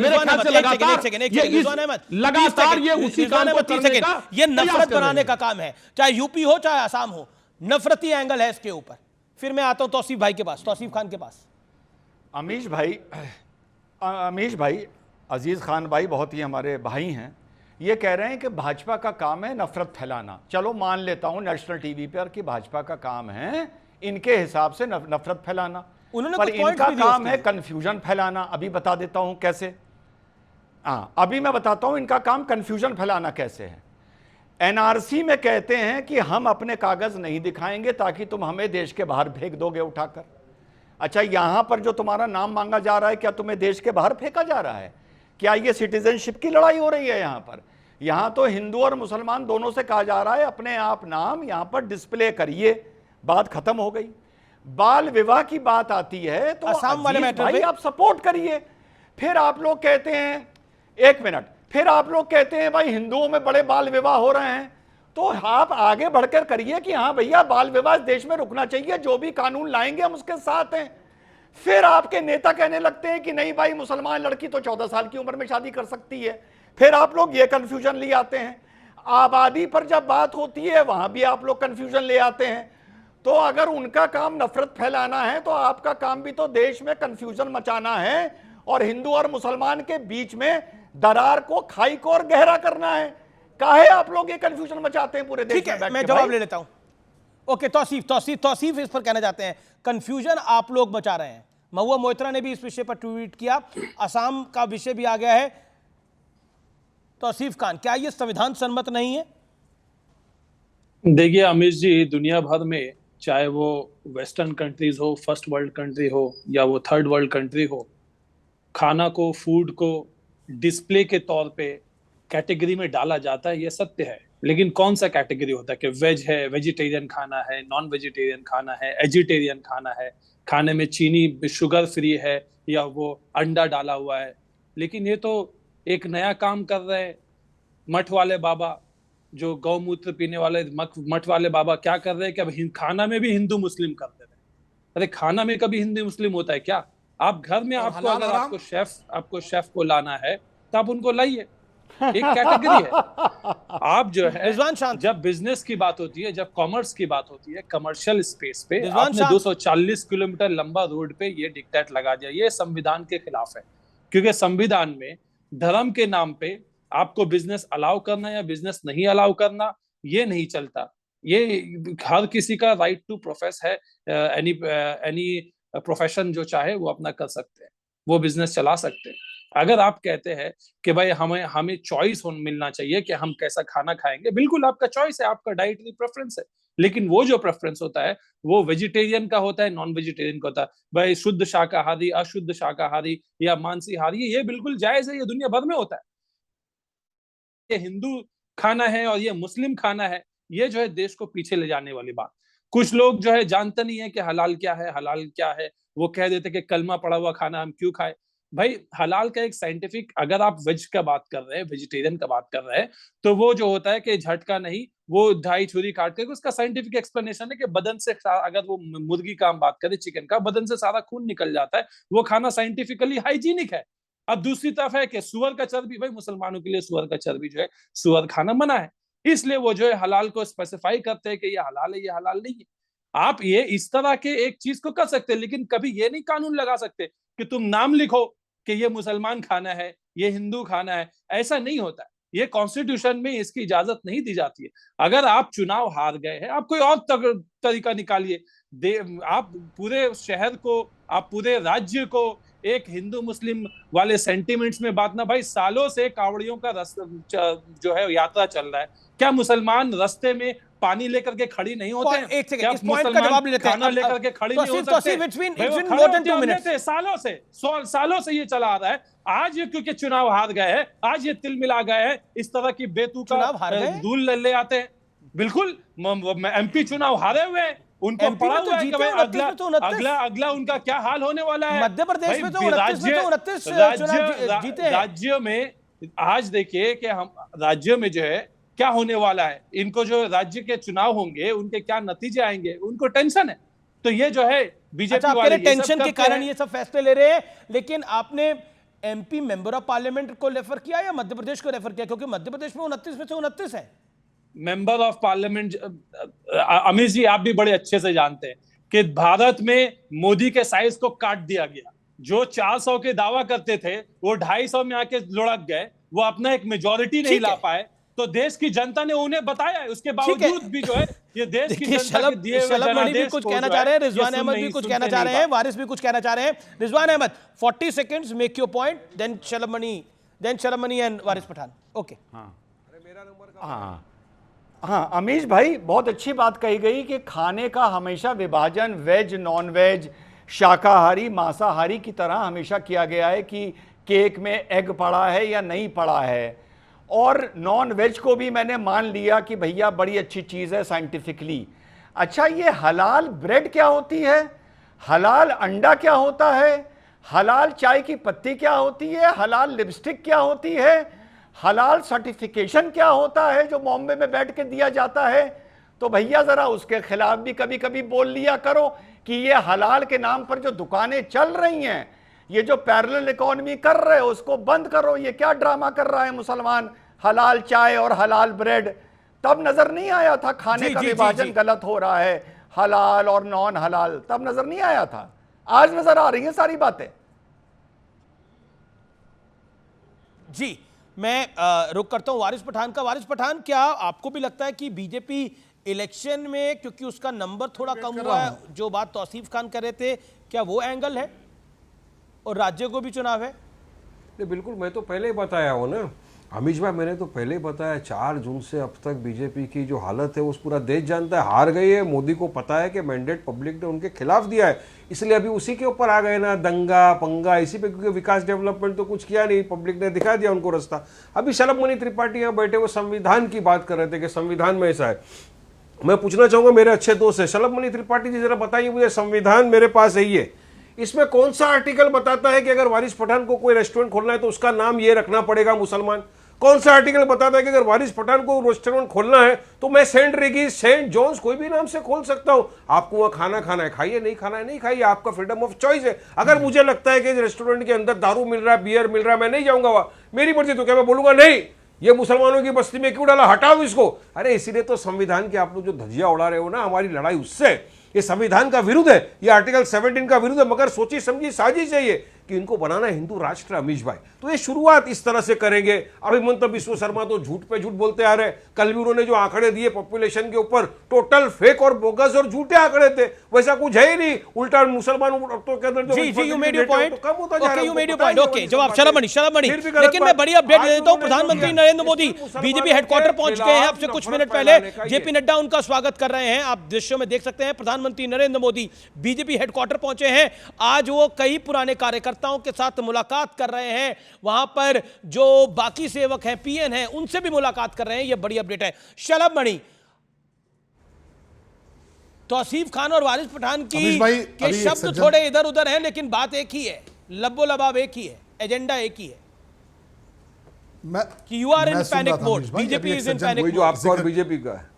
लगातार ये उसी काम को करने का, ये नफरत बनाने का काम है, चाहे यूपी हो चाहे आसाम हो, नफरती एंगल है इसके ऊपर। फिर मैं आता हूं तौसीफ भाई के पास, तौसीफ खान के पास। अमीश भाई, अजीज खान भाई बहुत ही हमारे भाई हैं, ये कह रहे हैं कि भाजपा का काम है नफरत फैलाना। चलो मान लेता हूं नेशनल टीवी पर कि भाजपा का काम है इनके हिसाब से नफरत फैलाना, उन्होंने पर कुछ points इनका भी दिए काम उसके है लिए। कंफ्यूजन फैलाना। अभी बता देता हूं कैसे। अभी मैं बताता हूं इनका काम कंफ्यूजन फैलाना कैसे है। एनआरसी में कहते हैं कि हम अपने कागज नहीं दिखाएंगे ताकि तुम हमें देश के बाहर फेंक दोगे उठाकर। अच्छा, यहां पर जो तुम्हारा नाम मांगा जा रहा है, क्या तुम्हें देश के बाहर फेंका जा रहा है? क्या ये सिटीजनशिप की लड़ाई हो रही है? यहां पर, यहां तो हिंदू और मुसलमान दोनों से कहा जा रहा है अपने आप नाम यहां पर डिस्प्ले करिए, बात खत्म हो गई। बाल विवाह की बात आती है तो असम वाले अजीज मैटर भाई पे आप सपोर्ट करिए। फिर आप लोग कहते हैं, एक मिनट, फिर आप लोग कहते हैं भाई हिंदुओं में बड़े बाल विवाह हो रहे हैं, तो आप आगे बढ़कर करिए कि हाँ भैया बाल विवाह देश में रुकना चाहिए, जो भी कानून लाएंगे हम उसके साथ हैं। फिर आपके नेता कहने लगते हैं कि नहीं भाई मुसलमान लड़की तो 14 साल की उम्र में शादी कर सकती है। फिर आप लोग ये कंफ्यूजन ले आते हैं। आबादी पर जब बात होती है वहां भी आप लोग कंफ्यूजन ले आते हैं। तो अगर उनका काम नफरत फैलाना है तो आपका काम भी तो देश में कंफ्यूजन मचाना है और हिंदू और मुसलमान के बीच में दरार को, खाई को और गहरा करना है। काहे आप लोग ये कंफ्यूजन मचाते हैं पूरे देश ठीक में है, बैठ मैं के जवाब भाई? ले लेता हूं। ओके, तौसीफ इस पर कहना चाहते हैं कंफ्यूजन आप लोग बचा रहे हैं। महुआ मोइत्रा ने भी इस विषय पर ट्वीट किया, असम का विषय भी आ गया है। तौसीफ खान, क्या ये संविधान सम्मत नहीं है? देखिए अमीश जी, दुनिया भर में चाहे वो वेस्टर्न कंट्रीज हो, फर्स्ट वर्ल्ड कंट्री हो या वो थर्ड वर्ल्ड कंट्री हो, खाना को, फूड को डिस्प्ले के तौर पे कैटेगरी में डाला जाता है, ये सत्य है। लेकिन कौन सा कैटेगरी होता है कि वेज है, वेजिटेरियन खाना है, नॉन वेजिटेरियन खाना है, एजिटेरियन खाना है, खाने में चीनी शुगर फ्री है या वो अंडा डाला हुआ है। लेकिन ये तो एक नया काम कर रहे हैं मठ वाले बाबा, जो गौमूत्र पीने वाले मठ वाले बाबा क्या कर रहे हैं कि अब खाना में भी हिंदू मुस्लिम कर दे रहे हैं। अरे खाना में कभी हिंदू मुस्लिम होता है क्या? आप घर में आपको अगर आपको शेफ को लाना है तो आप उनको लाइए, एक कैटेगरी है। आप जो है जब बिजनेस की बात होती है, जब कॉमर्स की बात होती है, कमर्शियल स्पेस पे आपने 240 किलोमीटर लंबा रोड पे ये डिक्टेट लगा दिया, ये संविधान के खिलाफ है। क्योंकि संविधान में धर्म के नाम पे आपको बिजनेस अलाउ करना या बिजनेस नहीं अलाउ करना ये नहीं चलता। ये हर किसी का राइट टू प्रोफेस है, एनी प्रोफेशन जो चाहे वो अपना कर सकते हैं, वो बिजनेस चला सकते हैं। अगर आप कहते हैं कि भाई हमें चॉइस मिलना चाहिए कि हम कैसा खाना खाएंगे, बिल्कुल आपका चॉइस है, आपका डाइटरी प्रेफरेंस है। लेकिन वो जो प्रेफरेंस होता है वो वेजिटेरियन का होता है, नॉन वेजिटेरियन का होता है। भाई शुद्ध शाकाहारी, अशुद्ध शाकाहारी या मांसाहारी, ये बिल्कुल जायज है, ये दुनिया भर में होता है। ये हिंदू खाना है और ये मुस्लिम खाना है, ये जो है देश को पीछे ले जाने वाली बात। कुछ लोग जो है जानते नहीं है कि हलाल क्या है, हलाल क्या है। वो कह देते कि कलमा पड़ा हुआ खाना हम क्यों खाए। भाई हलाल का एक साइंटिफिक, अगर आप वेज का बात कर रहे हैं, वेजिटेरियन का बात कर रहे हैं, तो वो जो होता है कि झटका नहीं, वो ढाई छुरी काट के उसका साइंटिफिक एक्सप्लेनेशन है कि बदन से, अगर वो मुर्गी का हम बात करें, चिकन का, बदन से सारा खून निकल जाता है, वो खाना साइंटिफिकली हाइजीनिक है। अब दूसरी तरफ है कि सुअर का चर्बी, भाई मुसलमानों के लिए सुअर का चर्बी जो है, सुअर खाना मना है, इसलिए वो जो है हलाल को स्पेसिफाई करते हैं कि ये हलाल है, ये हलाल नहीं है। आप ये इस तरह के एक चीज को कर सकते हैं, लेकिन कभी ये नहीं कानून लगा सकते कि तुम नाम लिखो कि ये मुसलमान खाना है, ये हिंदू खाना है। ऐसा नहीं होता है, ये कॉन्स्टिट्यूशन में इसकी इजाजत नहीं दी जाती है। अगर आप चुनाव हार गए हैं, आप कोई और तरीका निकालिए। आप पूरे शहर को, आप पूरे राज्य को एक हिंदू मुस्लिम वाले सेंटिमेंट्स में बांटना। भाई सालों से कावड़ियों का जो है यात्रा चल रहा है, क्या मुसलमान रास्ते में पानी लेकर के खड़ी नहीं होते हैं? एक सेकंड, इस पॉइंट का जवाब लेते हैं। खाना लेकर के खड़ी नहीं हो सकते? सालों से ये चला आ रहा है। आज ये क्योंकि चुनाव हार गए हैं, आज ये तिल मिला गए हैं, इस तरह की बेतुका धूल ले आते हैं। बिल्कुल, एमपी चुनाव हारे हुए हैं, उनको पड़ा हुआ है कि भाई अगला उनका क्या हाल होने वाला है। मध्य प्रदेश में तो 29 जीते हैं। राज्य में आज देखिए कि हम राज्य में जो है क्या होने वाला है, इनको जो राज्य के चुनाव होंगे उनके क्या नतीजे आएंगे, उनको टेंशन है। तो ये जो है बीजेपी वाले टेंशन के कारण ये सब फैसले ले रहे हैं। लेकिन आपने एमपी मेंबर ऑफ पार्लियामेंट को रेफर किया या मध्य प्रदेश को रेफर किया? क्योंकि मध्य प्रदेश में 29 में से 29 है member of parliament. Amit ji आप भी बड़े अच्छे से जानते हैं कि भारत में मोदी के साइज को काट दिया गया। जो 400 के दावा करते थे वो 250 में आके लुढ़क गए, वो अपना एक मेजॉरिटी नहीं ला पाए। तो देश की जनता ने उन्हें बताया है, उसके बावजूद भी जो है ये देश की जनता के दिए हुए शलभ मणि भी जनादेश कुछ को कहना जो चाह रहे हैं, है, ये रिजवान अहमद भी कुछ कहना चाह रहे हैं, वारिस भी कुछ कहना चाह रहे हैं। Rizwan Ahmed 40 seconds, make your point, then Shalabh Mani and Waris Pathan. Okay. हाँ अमीश भाई, बहुत अच्छी बात कही गई कि खाने का हमेशा विभाजन वेज नॉन वेज, शाकाहारी मांसाहारी की तरह हमेशा किया गया है कि केक में एग पड़ा है या नहीं पड़ा है। और नॉन वेज को भी मैंने मान लिया कि भैया बड़ी अच्छी चीज़ है साइंटिफिकली। अच्छा, ये हलाल ब्रेड क्या होती है, हलाल अंडा क्या होता है, हलाल चाय की पत्ती क्या होती है, हलाल लिपस्टिक क्या होती है, हलाल सर्टिफिकेशन क्या होता है जो बॉम्बे में बैठ के दिया जाता है। तो भैया ज़रा उसके खिलाफ भी कभी कभी बोल लिया करो कि ये हलाल के नाम पर जो दुकानें चल रही हैं, ये जो पैरेलल इकोनॉमी कर रहे हो उसको बंद करो। ये क्या ड्रामा कर रहा है मुसलमान, हलाल चाय और हलाल ब्रेड। तब नजर नहीं आया था खाने का विभाजन गलत हो रहा है, हलाल और नॉन हलाल, तब नजर नहीं आया था। आज नजर आ रही है सारी बातें। जी, मैं रुक करता हूं वारिस पठान का। वारिस पठान, क्या आपको भी लगता है कि बीजेपी इलेक्शन में, क्योंकि उसका नंबर थोड़ा कम हुआ है, जो बात तौसीफ खान कर रहे थे, क्या वो एंगल है? और राज्य को भी चुनाव है। नहीं, बिल्कुल, मैं तो पहले ही बताया हूँ ना अमीश भाई, मैंने तो पहले ही बताया 4 जून से अब तक बीजेपी की जो हालत है उस पूरा देश जानता है, हार गई है। मोदी को पता है कि मैंडेट पब्लिक ने उनके खिलाफ दिया है, इसलिए अभी उसी के ऊपर आ गए ना, दंगा पंगा इसी पे, क्योंकि विकास डेवलपमेंट तो कुछ किया नहीं, पब्लिक ने दिखा दिया उनको रास्ता। अभी शलभ मणि त्रिपाठी यहाँ बैठे वो संविधान की बात कर रहे थे कि संविधान में ऐसा है। मैं पूछना चाहूंगा, मेरे अच्छे दोस्त है शलभ मणि त्रिपाठी जी, जरा बताइए मुझे, संविधान मेरे पास है ये, इसमें कौन सा आर्टिकल बताता है कि अगर वारिस पठान को कोई रेस्टोरेंट खोलना है तो उसका नाम ये रखना पड़ेगा मुसलमान? कौन सा आर्टिकल बताता है कि अगर वारिस पठान को रेस्टोरेंट खोलना है तो मैं सेंट रेगिस, सेंट जॉन्स कोई भी नाम से खोल सकता हूं? आपको वहां खाना खाना है खाइए, नहीं खाना है नहीं खाइए, आपका फ्रीडम ऑफ चॉइस है। अगर मुझे लगता है कि रेस्टोरेंट के अंदर दारू मिल रहा है, बियर मिल रहा है, मैं नहीं जाऊंगा वहां, मेरी मर्जी, तो क्या मैं बोलूंगा नहीं ये मुसलमानों की बस्ती में क्यों डाला, हटाओ इसको? अरे इसीलिए तो संविधान के आप लोग जो धज्जियां उड़ा रहे हो ना, हमारी लड़ाई उससे, ये संविधान का विरुद्ध है, ये आर्टिकल 17 का विरुद्ध है, मगर सोची समझी साजिश है ये कि इनको बनाना हिंदू राष्ट्र। अमीश भाई, तो ये शुरुआत इस तरह से करेंगे। अभिमन्यु विश्व शर्मा तो झूठ पे झूठ बोलते आ रहे, कल भी उन्होंने जो आंकड़े दिए पॉपुलेशन के ऊपर, टोटल फेक और बोगस और झूठे आंकड़े थे, वैसा कुछ है ही नहीं, उल्टा मुसलमान औरतों के अंदर जी you made your point, okay you made your point, okay जवाब शलभ मणि। लेकिन मैं बड़ी अपडेट दे देता हूं, प्रधानमंत्री नरेंद्र मोदी बीजेपी हेडक्वार्टर पहुंच गए हैं। अब से कुछ मिनट पहले जेपी नड्डा उनका स्वागत कर रहे हैं, आप दृश्यों में देख सकते हैं। प्रधानमंत्री नरेंद्र मोदी बीजेपी हेडक्वार्टर पहुंचे हैं। आज वो कई पुराने कार्यकर्ताओं के साथ मुलाकात कर रहे हैं, वहां पर जो बाकी सेवक हैं, पीएन हैं, उनसे भी मुलाकात कर रहे हैं। यह बड़ी अपडेट है। शलभ मणि, तौसीफ खान और वारिस पठान की के शब्द थोड़े इधर उधर हैं, लेकिन बात एक ही है, लब्बो लबाब एक ही है, एजेंडा एक ही है कि you are in panic mode, BJP is in panic mode. जो आपका और बीजेपी का है।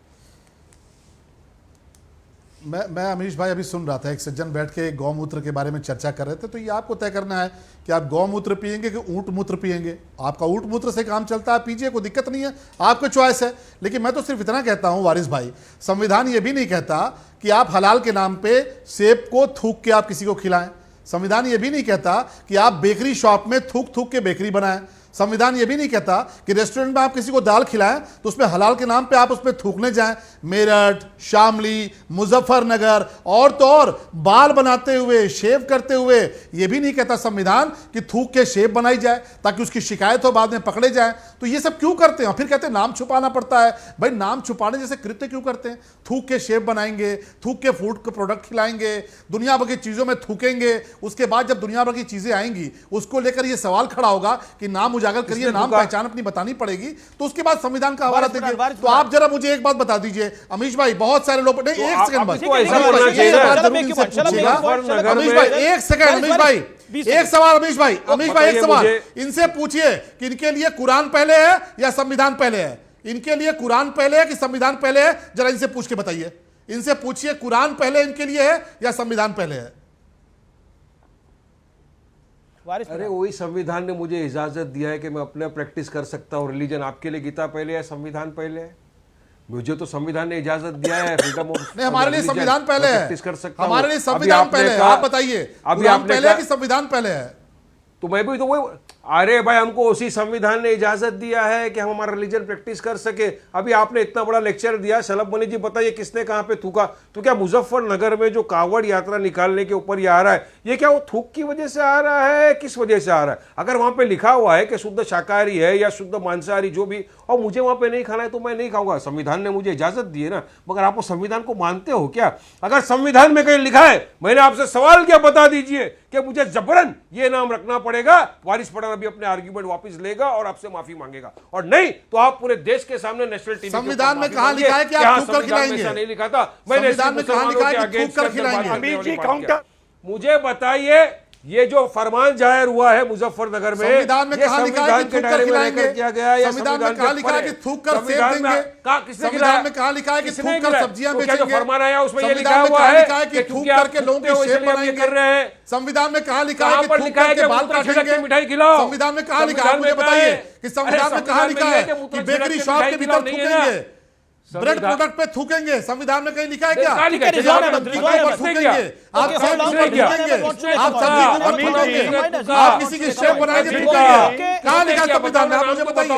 मैं अमीश भाई अभी सुन रहा था, एक सज्जन बैठ के गौमूत्र के बारे में चर्चा कर रहे थे, तो ये आपको तय करना है कि आप गौमूत्र पिएंगे कि ऊंट मूत्र पिएंगे। आपका ऊंट मूत्र से काम चलता है, पीजिए, कोई दिक्कत नहीं है, आपका चॉइस है। लेकिन मैं तो सिर्फ इतना कहता हूं वारिस भाई, संविधान ये भी नहीं कहता कि आप हलाल के नाम पे सेब को थूक के आप किसी को खिलाएं। संविधान ये भी नहीं कहता कि आप बेकरी शॉप में थूक थूक के बेकरी बनाएं। संविधान ये भी नहीं कहता कि रेस्टोरेंट में आप किसी को दाल खिलाएं तो उसमें हलाल के नाम पे आप उसमें थूकने जाएं। मेरठ, शामली, मुजफ्फरनगर और तो और बाल बनाते हुए, शेव करते हुए, ये भी नहीं कहता संविधान कि थूक के शेव बनाई जाए ताकि उसकी शिकायत हो, बाद में पकड़े जाए। तो ये सब क्यों करते हैं? फिर कहते हैं नाम छुपाना पड़ता है। भाई नाम छुपाने जैसे कृत्य क्यों करते हैं? थूक के शेव बनाएंगे, थूक के फूड के प्रोडक्ट खिलाएंगे, दुनिया भर की चीजों में थूकेंगे। उसके बाद जब दुनिया भर की चीजें आएंगी उसको लेकर ये सवाल खड़ा होगा कि नाम उजागर करिए, नाम पहचान अपनी बतानी पड़ेगी। तो उसके बाद संविधान का हवाला देंगे। तो आप जरा मुझे एक बात बता दीजिए अमीश भाई, बहुत सारे लोग, नहीं एक सेकंड बस, अमीश भाई एक सेकंड, अमीश भाई एक सवाल, अमीश भाई एक सवाल, इनसे पूछिए कि इनके लिए कुरान पहले है या संविधान पहले है? इनके लिए कुरान पहले है कि संविधान पहले है? जरा इनसे पूछ के बताइए, इनसे पूछिए कुरान पहले इनके लिए है या संविधान पहले है? अरे वही संविधान ने मुझे इजाजत दिया है कि मैं अपना प्रैक्टिस कर सकता हूँ रिलीजन। आपके लिए गीता पहले है, संविधान पहले है? मुझे तो संविधान ने इजाजत दिया है फ्रीडम ऑफ, नहीं हमारे लिए संविधान पहले है, प्रैक्टिस कर सकता हूं। हमारे लिए संविधान पहले है। आप बताइए, अभी आप पहले है कि संविधान पहले है? तो मैं भी तो वही, अरे भाई हमको उसी संविधान ने इजाजत दिया है कि हम हमारा रिलीजन प्रैक्टिस कर सके। अभी आपने इतना बड़ा लेक्चर दिया, शलभ मनी जी बताइए किसने कहां पे थूका? तो क्या मुजफ्फरनगर में जो कांवड़ यात्रा निकालने के ऊपर ये आ रहा है, ये क्या वो थूक की वजह से आ रहा है, किस वजह से आ रहा है? अगर वहां पे लिखा हुआ है कि शुद्ध शाकाहारी है या शुद्ध मांसाहारी जो भी, और मुझे वहां पे नहीं खाना है तो मैं नहीं खाऊंगा, संविधान ने मुझे इजाजत दी है ना। मगर आप उस संविधान को मानते हो क्या? अगर संविधान में कहीं लिखा है, मैंने आपसे सवाल किया, बता दीजिए कि मुझे जबरन ये नाम रखना पड़ेगा, वारिस पठान अभी अपने आर्ग्यूमेंट वापस लेगा और आपसे माफी मांगेगा, और नहीं तो आप पूरे देश के सामने नेशनल टीवी संविधान में कहां लिखा है कि आप थूक कर खिलाएंगे? ऐसा नहीं लिखा था। मैंने संविधान में कहां लिखा है कि थूक कर खिलाएंगे? अमीर जी काउंटर, मुझे बताइए ये जो फरमान जाहिर हुआ है मुजफ्फरनगर में, संविधान में कहां लिखा है कि थूक कर खिलाएंगे? किया गया या संविधान में कहां लिखा है कि थूक कर सेब देंगे? संविधान में कहां लिखा है कि थूक कर सब्जियां बेचेंगे? फरमान आया उसमें ये लिखा संविधान में हुआ कहां है लिखा है कि थूक करके लोगों के शेप बनाएंगे? कर रहे हैं। संविधान में कहां लिखा है कि थूक करके बाल काटेंगे? मिठाई खिलाओ। संविधान में कहां लिखा है, मुझे बताइए कि संविधान में कहां लिखा है कि बेकरी शॉप के भीतर थूकेंगे, ब्रेड प्रोडक्ट पे थूकेंगे? संविधान में कहीं लिखा है क्या? थूकेंगे, आप सेब थूकेंगे, आप सब्जी बनाएंगे, आप किसी की शेप बनाएंगे, थूकेंगे? कहां लिखा है संविधान में? आप मुझे बताइए।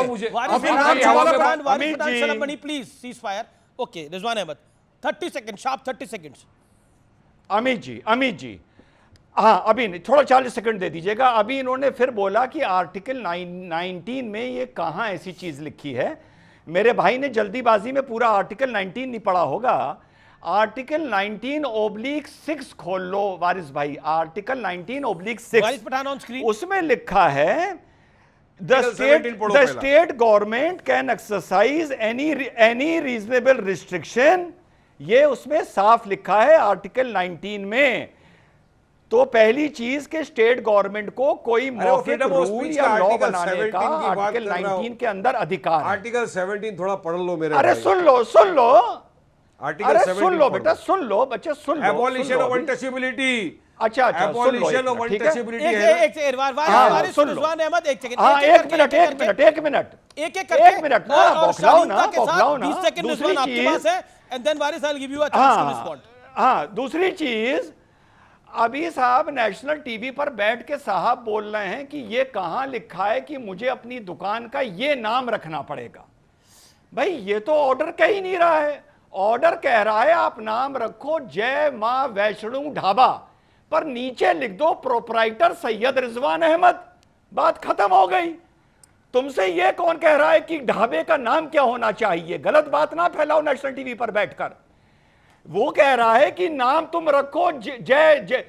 Please cease fire. Okay Rizwan Ahmed 30 second, sharp 30 seconds. Amit ji हाँ, अभी नहीं, थोड़ा 40 सेकंड दे दीजिएगा। अभी इन्होंने फिर बोला कि आर्टिकल 19 में ये कहां ऐसी चीज लिखी है। मेरे भाई ने जल्दीबाजी में पूरा आर्टिकल 19 नहीं पढ़ा होगा। आर्टिकल 19/6 खोल लो वारिस भाई, article 19/6 Waris Pathan on screen, उसमें लिखा है the state government can exercise any reasonable restriction. ये उसमें साफ लिखा है आर्टिकल 19 में। तो पहली चीज के स्टेट गवर्नमेंट को कोई मौखिक रूल या लॉ बनाने का आर्टिकल 19 के अंदर अधिकार। आर्टिकल 17 थोड़ा पढ़ लो मेरे। अरे सुन लो आर्टिकल 17 सुन लो बेटा, सुन लो बच्चे, सुन लो। Abolition of untouchability. अच्छा एबॉलिशन ऑफ अनटचेबिलिटी है। रिजवान अहमद एक सेकंड, एक मिनट ना, बौखलाओ ना 20 सेकंड रिजवान आपके पास है, and then Waris I will give you a chance to respond. हाँ, दूसरी चीज, अभी साहब नेशनल टीवी पर बैठ के साहब बोल रहे हैं कि ये कहां लिखा है कि मुझे अपनी दुकान का ये नाम रखना पड़ेगा। भाई ये तो ऑर्डर कह ही नहीं रहा है। ऑर्डर कह रहा है आप नाम रखो जय मां वैष्णो ढाबा, पर नीचे लिख दो प्रोपराइटर सैयद रिजवान अहमद, बात खत्म हो गई। तुमसे ये कौन कह रहा है कि ढाबे का नाम क्या होना चाहिए? गलत बात ना फैलाओ नेशनल टीवी पर बैठकर। वो कह रहा है कि नाम तुम रखो जय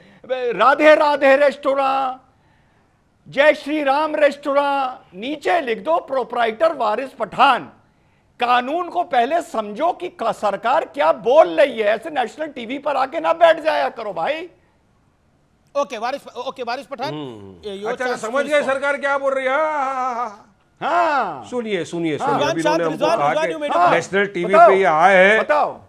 राधे राधे रेस्टोरेंट, जय श्री राम रेस्टोरेंट, नीचे लिख दो प्रोपराइटर वारिस पठान। कानून को पहले समझो कि सरकार क्या बोल रही है। ऐसे नेशनल टीवी पर आके ना बैठ जाया करो भाई। ओके वारिस पठान, अच्छा समझ गए सरकार क्या बोल रही है। हाँ सुनिए हाँ, नेशनल टीवी पे ये आए हैं। बताओ।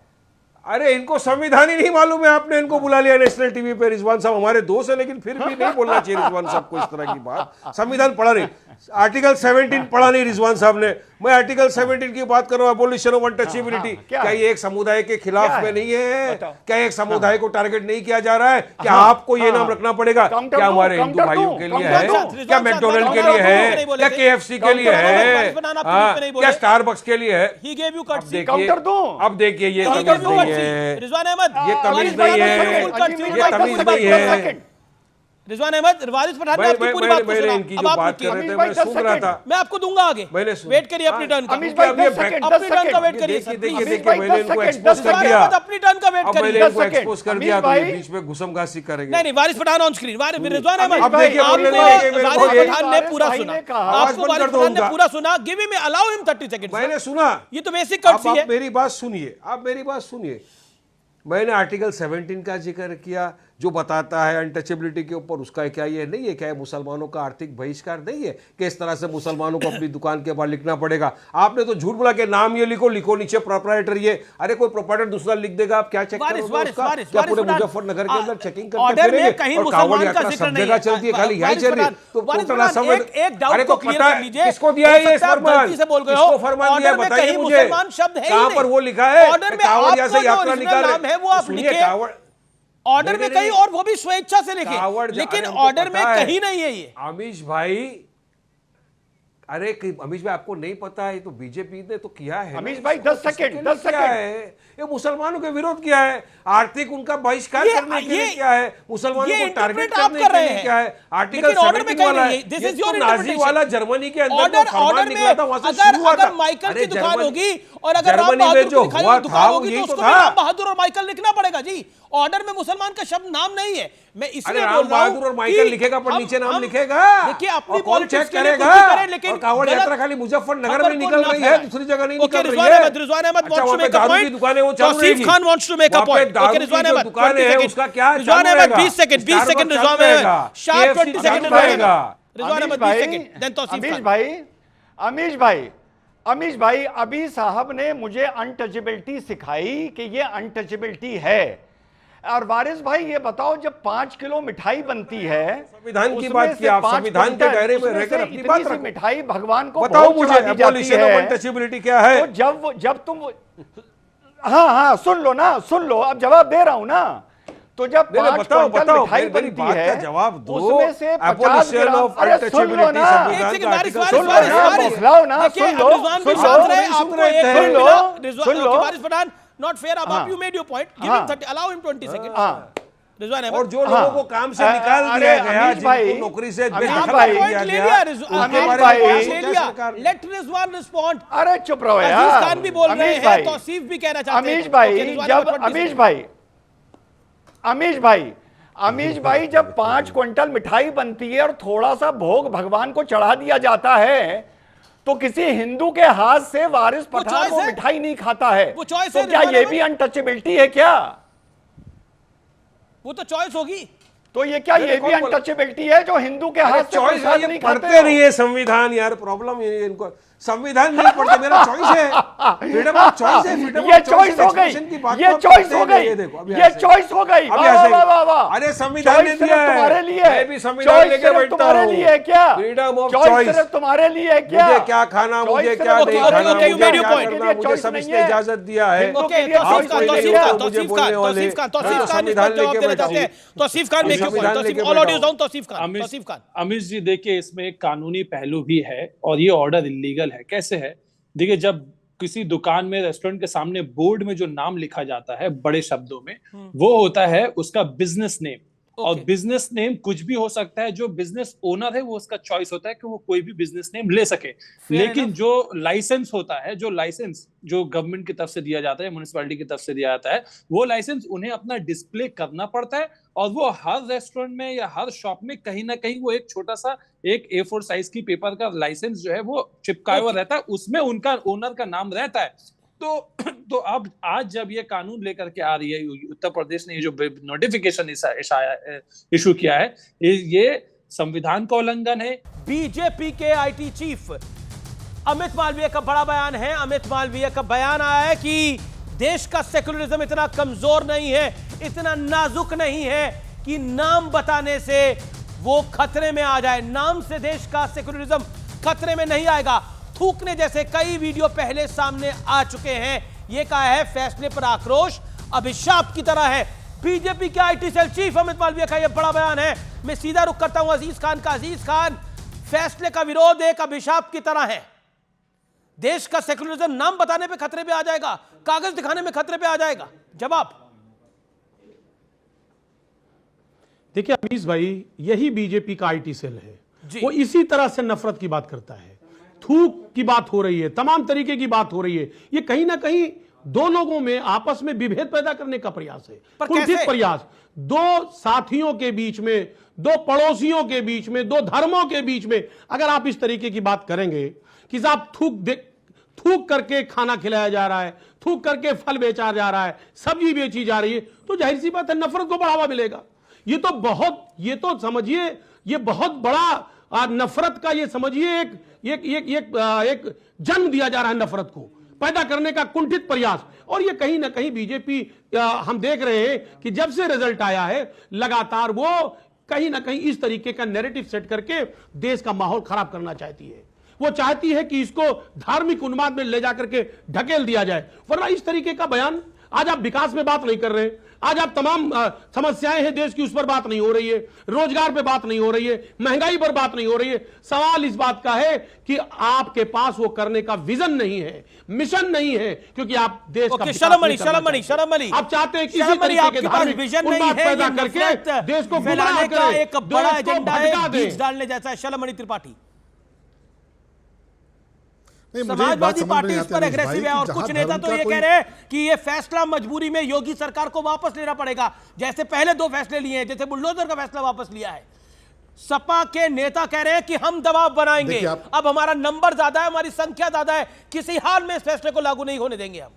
अरे इनको संविधान ही नहीं मालूम है, आपने इनको बुला लिया नेशनल टीवी पे। रिजवान साहब हमारे दोस्त है, लेकिन फिर भी नहीं बोलना चाहिए रिजवान साहब को इस तरह की बात। संविधान पढ़ा नहीं, आर्टिकल 17 पढ़ा नहीं रिजवान साहब ने। मैं आर्टिकल 17 की बात कर रहा हूं, एबॉलिशन ऑफ अनटचेबिलिटी। क्या ये एक समुदाय के खिलाफ में नहीं है? क्या एक समुदाय को टारगेट नहीं किया जा रहा है? क्या आपको ये नाम रखना पड़ेगा? क्या हमारे हिंदू भाइयों के लिए है? क्या मैकडोनल्ड के लिए है? क्या KFC के लिए है? क्या स्टारबक्स के लिए है? अब देखिए ये तमीज नहीं है, रिजवान अहमद, ये तमीज नहीं है, ये तमीज नहीं है। रिजवान अहमद, वारिस पठान ने आपकी पूरी बात को सुना। इनकी जो बात कर रहे थे मैं सुन रहा था। मैं आपको दूंगा आगे, वेट करिए अपनी टर्न का। अमीश भाई 10 सेकंड का वेट करिए। देखिए मैंने इनको एक्सपोज कर दिया, अपनी टर्न का वेट करिए। मैंने इनको एक्सपोज कर दिया, तो ये बीच में घुसमघासी करेंगे। नहीं वारिस पठान ऑन स्क्रीन। रिजवान अहमद, अब देखिए वारिस पठान ने पूरा सुना, आपको वारिस पठान ने पूरा सुना। Give him, allow him 30 second. मैंने सुना, ये तो बेसिक कर्टसी है। आप मेरी बात सुनिए, मैंने आर्टिकल 17 का जिक्र किया जो बताता है अनटचेबिलिटी के ऊपर। उसका क्या ये नहीं है, क्या मुसलमानों का आर्थिक बहिष्कार नहीं है कि इस तरह से मुसलमानों को अपनी दुकान के बाहर लिखना पड़ेगा? आपने तो झूठ बोला कि नाम ये लिखो नीचे प्रोपराइटर ये। अरे कोई प्रोपराइटर दूसरा लिख देगा, आप क्या चेक करोगे उसका? क्या पूरे मुजफ्फरनगर के अंदर चेकिंग करते फिरेंगे? और कांवड़ यात्रा सब जगह चलती है, खाली यही चल रही है। तो टोटल असम, अरे तो पता है किसको दिया है ये फरमान? किसको फरमान दिया बताइए मुझे, कहां पर वो लिखा है? कांवड़ यहाँ से यात्रा निकाले, सुनिए कांवड़ ऑर्डर में कहीं और वो भी स्वेच्छा से लिखे, लेकिन ऑर्डर में कहीं नहीं है ये। अमीश भाई, अरे अमीश भाई आपको नहीं पता है, तो बीजेपी ने तो किया है। अमीश भाई 10 सेकंड है, ये मुसलमानों के विरोध किया है, आर्थिक उनका बहिष्कार करने के लिए क्या है, मुसलमानों को टारगेट करने के लिए क्या है, आर्टिकल 17 वाला है, ये तो नाजी वाला जर्मनी के अंदर फरमान निकला था, वहां से शुरू हुआ था। अगर माइकल की दुकान होगी और अगर राम बहादुर की दुकान होगी तो उसको भी राम बहादुर और माइकल लिखना पड़ेगा जी। ऑर्डर में मुसलमान का शब्द नाम नहीं है। मैं इसलिए बोल रहा हूं और माइकल लिखेगा पर नीचे नाम लिखेगा। देखिए अपनी कौन चेक करेगा? लेकिन कांवड़ यात्रा खाली मुजफ्फरनगर में निकल रही है, दूसरी जगह नहीं निकल रही है। Rizwan Ahmad wants to make a point. दुकानें वो चालू Tausif Khan wants to make a point. Okay, Rizwan Ahmad दुकान है उसका क्या? Rizwan Ahmed 20 second Rizwan Ahmed sharp 20 second Rizwan Ahmed 20 second then Tauseef Khan. Amish भाई अभी साहब ने मुझे अनटचेबिलिटी सिखाई कि ये अनटचेबिलिटी है। और वारिस भाई ये बताओ, जब 5 किलो मिठाई बनती है, संविधान की बात की आप, संविधान के दायरे में रहकर अपनी बात रखो। मिठाई भगवान को बताओ मुझे एबोलिशन ऑफ अनटचेबिलिटी क्या है? तो जब तुम हाँ सुन लो ना, सुन लो, अब जवाब दे रहा हूं ना। तो जब 5 क्विंटल मिठाई बनती है, जवाब दो, उसमें से 50 ग्राम, अरे सुन लो ना, सुन लो Not fair. Abab, you made your point. Give him 30. Allow him 20 seconds. और जो लोगों को काम से निकाल दिया गया, जिनको नौकरी से बेदखल किया गया, Let Rizwan respond. अरे चुप रहो यार। अजीज खान भी बोल रहे हैं, तौसीफ भी कहना चाहते हैं। अमीश भाई जब 5 क्विंटल मिठाई बनती है और थोड़ा सा भोग भगवान को चढ़ा दिया जाता है, तो किसी हिंदू के हाथ से वारिस पठान वो मिठाई नहीं खाता है। वो चॉइस तो क्या ये भी अनटचेबिलिटी है क्या? वो तो चॉइस होगी। तो ये क्या ये भी अनटचेबिलिटी है जो हिंदू के हाथ से चॉइस नहीं पढ़ते नहीं है संविधान यार, प्रॉब्लम ये इनको संविधान नहीं पढ़ते। मेरा चॉइस है, फ्रीडम ऑफ चॉइस है, ये चॉइस हो गई, ये चॉइस हो गई, ये चॉइस हो गई। अरे संविधान ने दिया है, तुम्हारे लिए, मैं भी संविधान लेके बैठता हूं। तुम्हारे लिए क्या फ्रीडम ऑफ चॉइस सिर्फ तुम्हारे लिए क्या? मुझे क्या खाना, मुझे क्या नहीं खाना, मुझे क्या करना, मुझे सब इसने इजाजत दिया है। अमीश जी देखिए, इसमें एक कानूनी पहलू भी है और ये ऑर्डर इलीगल है। कैसे है? देखिए, जब किसी दुकान में, रेस्टोरेंट के सामने बोर्ड में जो नाम लिखा जाता है बड़े शब्दों में, वो होता है उसका बिजनेस नेम। और बिजनेस नेम कुछ भी हो सकता है। जो बिजनेस ओनर है वो उसका चॉइस होता है कि वो कोई भी बिजनेस नेम ले सके। लेकिन जो लाइसेंस होता है, जो लाइसेंस जो गवर्नमेंट की तरफ से दिया जाता है, म्युनिसिपैलिटी की तरफ से दिया जाता है, वो लाइसेंस उन्हें अपना डिस्प्ले करना पड़ता है। और वो हर रेस्टोरेंट में या हर शॉप में कहीं ना कहीं वो एक छोटा सा एक A4 साइज की पेपर का लाइसेंस जो है वो चिपकाया हुआ रहता है, उसमें उनका ओनर का नाम रहता है। तो अब आज जब ये कानून लेकर के आ रही है उत्तर प्रदेश ने, ये जो नोटिफिकेशन इशू किया है, ये संविधान का उल्लंघन है। बीजेपी के आईटी चीफ अमित मालवीय का बड़ा बयान है। अमित मालवीय का बयान आया है कि देश का सेक्युलरिज्म इतना कमजोर नहीं है, इतना नाजुक नहीं है कि नाम बताने से वो खतरे में आ जाए। नाम से देश का सेक्युलरिज्म खतरे में नहीं आएगा। थूकने जैसे कई वीडियो पहले सामने आ चुके हैं। यह कहा है फैसले पर आक्रोश अभिशाप की तरह है। बीजेपी के IT cell chief Amit Malviya का यह बड़ा बयान है। मैं सीधा रुख करता हूं अजीज खान का। अजीज खान, फैसले का विरोध एक अभिशाप की तरह है। देश का सेक्युलरिज्म नाम बताने पे खतरे पे आ जाएगा, कागज दिखाने में खतरे पे आ जाएगा। जवाब देखिए अमीश भाई, यही बीजेपी का आईटी सेल है। वो इसी तरह से नफरत की बात करता है। थूक की बात हो रही है, तमाम तरीके की बात हो रही है। ये कहीं ना कहीं दो लोगों में आपस में विभेद पैदा करने का प्रयास है, कुंठित प्रयास। दो साथियों के बीच में, दो पड़ोसियों के बीच में, दो धर्मों के बीच में अगर आप इस तरीके की बात करेंगे कि साहब थूक करके खाना खिलाया जा रहा है, थूक करके फल बेचा जा रहा है, सब्जी बेची जा रही है, तो जाहिर सी बात है नफरत को बढ़ावा मिलेगा। ये तो समझिए, ये बहुत बड़ा नफरत का, ये समझिए एक जन्म दिया जा रहा है नफरत को पैदा करने का कुंठित प्रयास। और ये कहीं ना कहीं बीजेपी, हम देख रहे हैं कि जब से रिजल्ट आया है लगातार वो कहीं ना कहीं इस तरीके का नैरेटिव सेट करके देश का माहौल खराब करना चाहती है। वो चाहती है कि इसको धार्मिक उन्माद में ले जाकर के ढकेल दिया जाए। वरना इस तरीके का बयान, आज आप विकास में बात नहीं कर रहे हैं, आज आप तमाम समस्याएं हैं देश की, उस पर बात नहीं हो रही है, रोजगार पे बात नहीं हो रही है, महंगाई पर बात नहीं हो रही है। सवाल इस बात का है कि आपके पास वो करने का विजन नहीं है, मिशन नहीं है, क्योंकि आप देश का शर्म अली आप चाहते हैं कि इसी तरीके के धार्मिक विजन नहीं है, पैदा करके देश को फैलाने का एक बड़ा एजेंडा है, दे। बीज डालने जैसा है। शर्मणि त्रिपाठी, नहीं, मुझे एक बात समाजवादी समझ पार्टी नहीं इस आती पर अमीश एग्रेसिव भाई है कि और जहां कुछ नेता धर्म तो का ये कोई- कह रहे हैं कि ये फैसला मजबूरी में योगी सरकार को वापस लेना पड़ेगा, जैसे पहले 2 फैसले लिए हैं, जैसे बुलडोजर का फैसला वापस लिया है। सपा के नेता कह रहे हैं कि हम दबाव बनाएंगे, देखिए आप- अब हमारा नंबर ज्यादा है, हमारी संख्या ज्यादा है, किसी हाल में इस फैसले को लागू नहीं होने देंगे हम।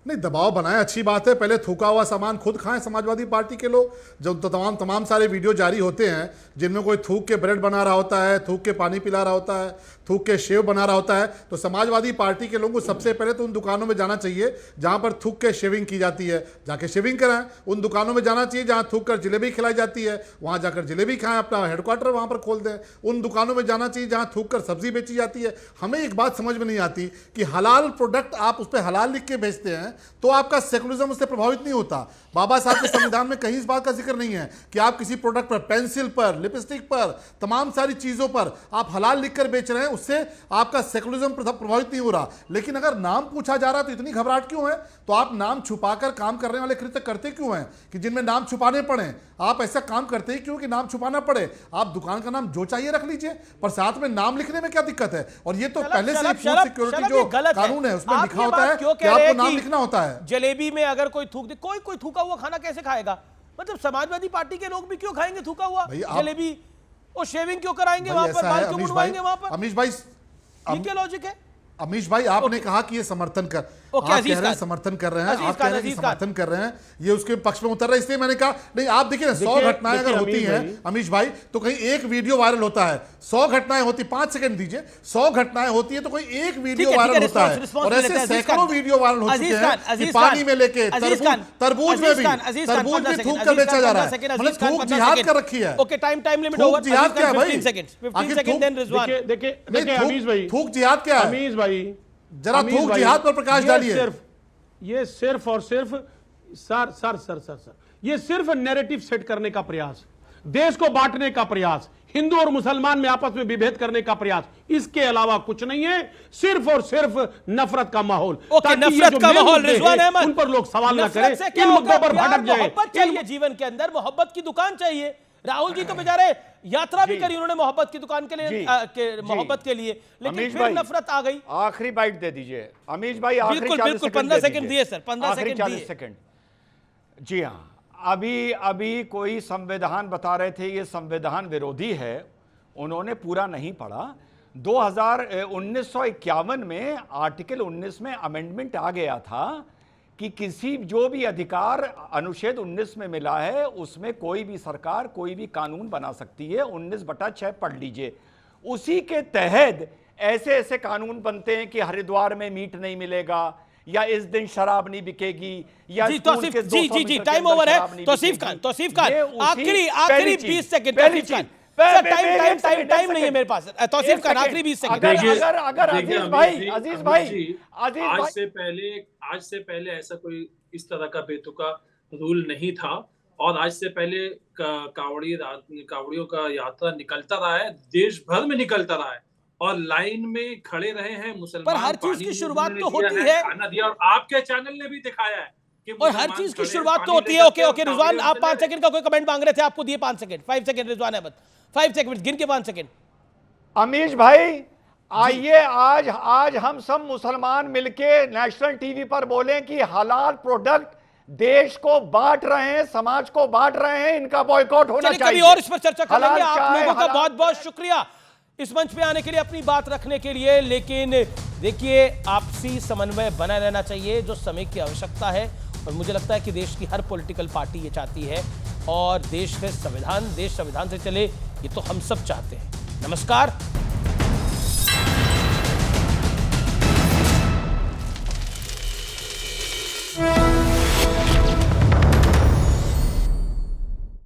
नहीं, दबाव बनाए अच्छी बात है, पहले थूका हुआ सामान खुद खाएं समाजवादी पार्टी के लोग। जब तमाम सारे वीडियो जारी होते हैं जिनमें कोई थूक के ब्रेड बना रहा होता है, थूक के पानी पिला रहा होता है, थूक के शेव बना रहा होता है, तो समाजवादी पार्टी के लोगों को सबसे पहले तो उन दुकानों में जाना चाहिए जहां पर थूक के शेविंग की जाती है, जाके शेविंग कराएं। उन दुकानों में जाना चाहिए जहां थूक कर जलेबी खिलाई जाती है, वहां जाकर जलेबी खाएं, अपना हेडक्वार्टर वहां पर खोल दें। उन दुकानों में जाना चाहिए जहां थूक कर सब्जी बेची जाती है। हमें एक बात समझ में नहीं आती कि हलाल प्रोडक्ट आप उस पर हलाल लिख के बेचते हैं तो आपका सेकुलरिज्म उससे प्रभावित नहीं होता। बाबा साहब के संविधान में कहीं इस बात का जिक्र नहीं है कि आप किसी प्रोडक्ट पर, पेंसिल पर, लिपस्टिक पर, तमाम सारी चीजों पर आप हलाल लिखकर बेच रहे हैं, उससे आपका सेकुलरिज्म प्रभावित नहीं हो रहा। लेकिन अगर नाम पूछा जा रहा है तो इतनी घबराहट क्यों है? तो आप नाम छुपाकर काम करने वाले कृत्य करते क्यों हैं कि जिनमें नाम छुपाने पड़े? आप ऐसा काम करते ही क्यों कि नाम छुपाना पड़े? आप दुकान का नाम जो चाहिए रख लीजिए, पर साथ में नाम लिखने में क्या दिक्कत है? और ये तो पहले से फूड सिक्योरिटी जो कानून है उसमें लिखा होता है कि आपको नाम लिखना होता है। जलेबी में अगर कोई थूक दे, कोई थूका हुआ खाना कैसे खाएगा? मतलब समाजवादी पार्टी के लोग भी क्यों खाएंगे थूका हुआ जलेबी? और शेविंग क्यों कराएंगे वहां पर, बाल क्यों मुड़वाएंगे वहां पर? अमीश भाई, ये क्या लॉजिक है? अमीश भाई, आपने कहा कि ये समर्थन कर, आप कह रहे हैं समर्थन कर रहे हैं, आप कह रहे हैं कि समर्थन कर रहे हैं, ये उसके पक्ष में उतर रहा है, इसलिए मैंने कहा नहीं। आप देखिए ना, 100 घटनाएं अगर होती हैं अमीश भाई तो कहीं एक वीडियो वायरल होता है। 100 घटनाएं होती, 5 सेकंड दीजिए, 100 घटनाएं होती है तो कोई एक वीडियो वायरल होता है, और ऐसे सैकड़ों वीडियो वायरल हो चुके हैं कि पानी में लेके, तरबूज में भी थूक कर बेचा जा रहा है। मतलब थूक जिहाद कर रखी है। Okay, time limit over. जिहाद क्या है भाई? 15 सेकंड देन रिजवान। देखिए अमीश भाई, थूक जिहाद क्या है? अमीश भाई, जरा थूक जिहाद पर प्रकाश डालिए। ये सिर्फ और सिर्फ सर ये सिर्फ नैरेटिव सेट करने का प्रयास, देश को बांटने का प्रयास, हिंदू और मुसलमान में आपस में विभेद करने का प्रयास, इसके अलावा कुछ नहीं है। सिर्फ और सिर्फ नफरत का माहौल। ओके, नफरत का माहौल, रिजवान अहमद, उन पर लोग सवाल न करें, इन मुद्दों पर भटक जाए। मोहब्बत चाहिए जीवन के अंदर, मोहब्बत की दुकान चाहिए। राहुल जी तो बेचारे यात्रा भी करी उन्होंने मोहब्बत की दुकान के लिए, मोहब्बत के लिए, लेकिन फिर नफरत आ गई। आखिरी बाइट दे दीजिए अमीश भाई, बिल्कुल 15 सेकंड दिए सर, 15 सेकंड 40 सेकंड। जी हाँ, अभी कोई संविधान बता रहे थे ये संविधान विरोधी है, उन्होंने पूरा नहीं पढ़ा। 1951 में आर्टिकल 19 में अमेंडमेंट आ गया था कि किसी जो भी अधिकार अनुच्छेद 19 में मिला है उसमें कोई भी सरकार कोई भी कानून बना सकती है। 19/6 पढ़ लीजिए। उसी के तहत ऐसे ऐसे कानून बनते हैं कि हरिद्वार में मीट नहीं मिलेगा, या इस दिन शराब नहीं बिकेगी, या जी टाइम ओवर है। तौसीफ खान आखिरी 20 सेकंड। टाइम नहीं है मेरे पास। तौसीफ खान आखिरी 20 सेकंड। अगर अजीज भाई आज से पहले ऐसा कोई इस तरह का बेतुका रूल नहीं था, और आज से पहले कावड़ियों का यात्रा निकलता रहा है, देश भर में निकलता रहा है, और लाइन में खड़े रहे हैं मुसलमान। पर हर चीज की शुरुआत तो होती है, खाना दिया, और आपके चैनल ने भी दिखाया है कि और हर चीज की शुरुआत तो होती है। ओके रिजवान, आप 5 सेकंड का कोई कमेंट मांग रहे थे, आपको दिए 5 second. 5 second Rizwan Ahmed, 5 second गिन के 5 सेकंड। अमीश भाई, आइए आज हम सब मुसलमान मिलके नेशनल टीवी पर बोलें कि हलाल प्रोडक्ट देश को बांट रहे हैं, समाज को बांट रहे हैं, इनका बॉयकॉट होना चाहिए। कभी और इस पर चर्चा करेंगे। आप लोगों का बहुत बहुत शुक्रिया इस मंच पे आने के लिए, अपनी बात रखने के लिए। लेकिन देखिए, आपसी समन्वय बना रहना चाहिए, जो समय की आवश्यकता है, और मुझे लगता है कि देश की हर पॉलिटिकल पार्टी ये चाहती है, और देश संविधान से चले, ये तो हम सब चाहते हैं। नमस्कार।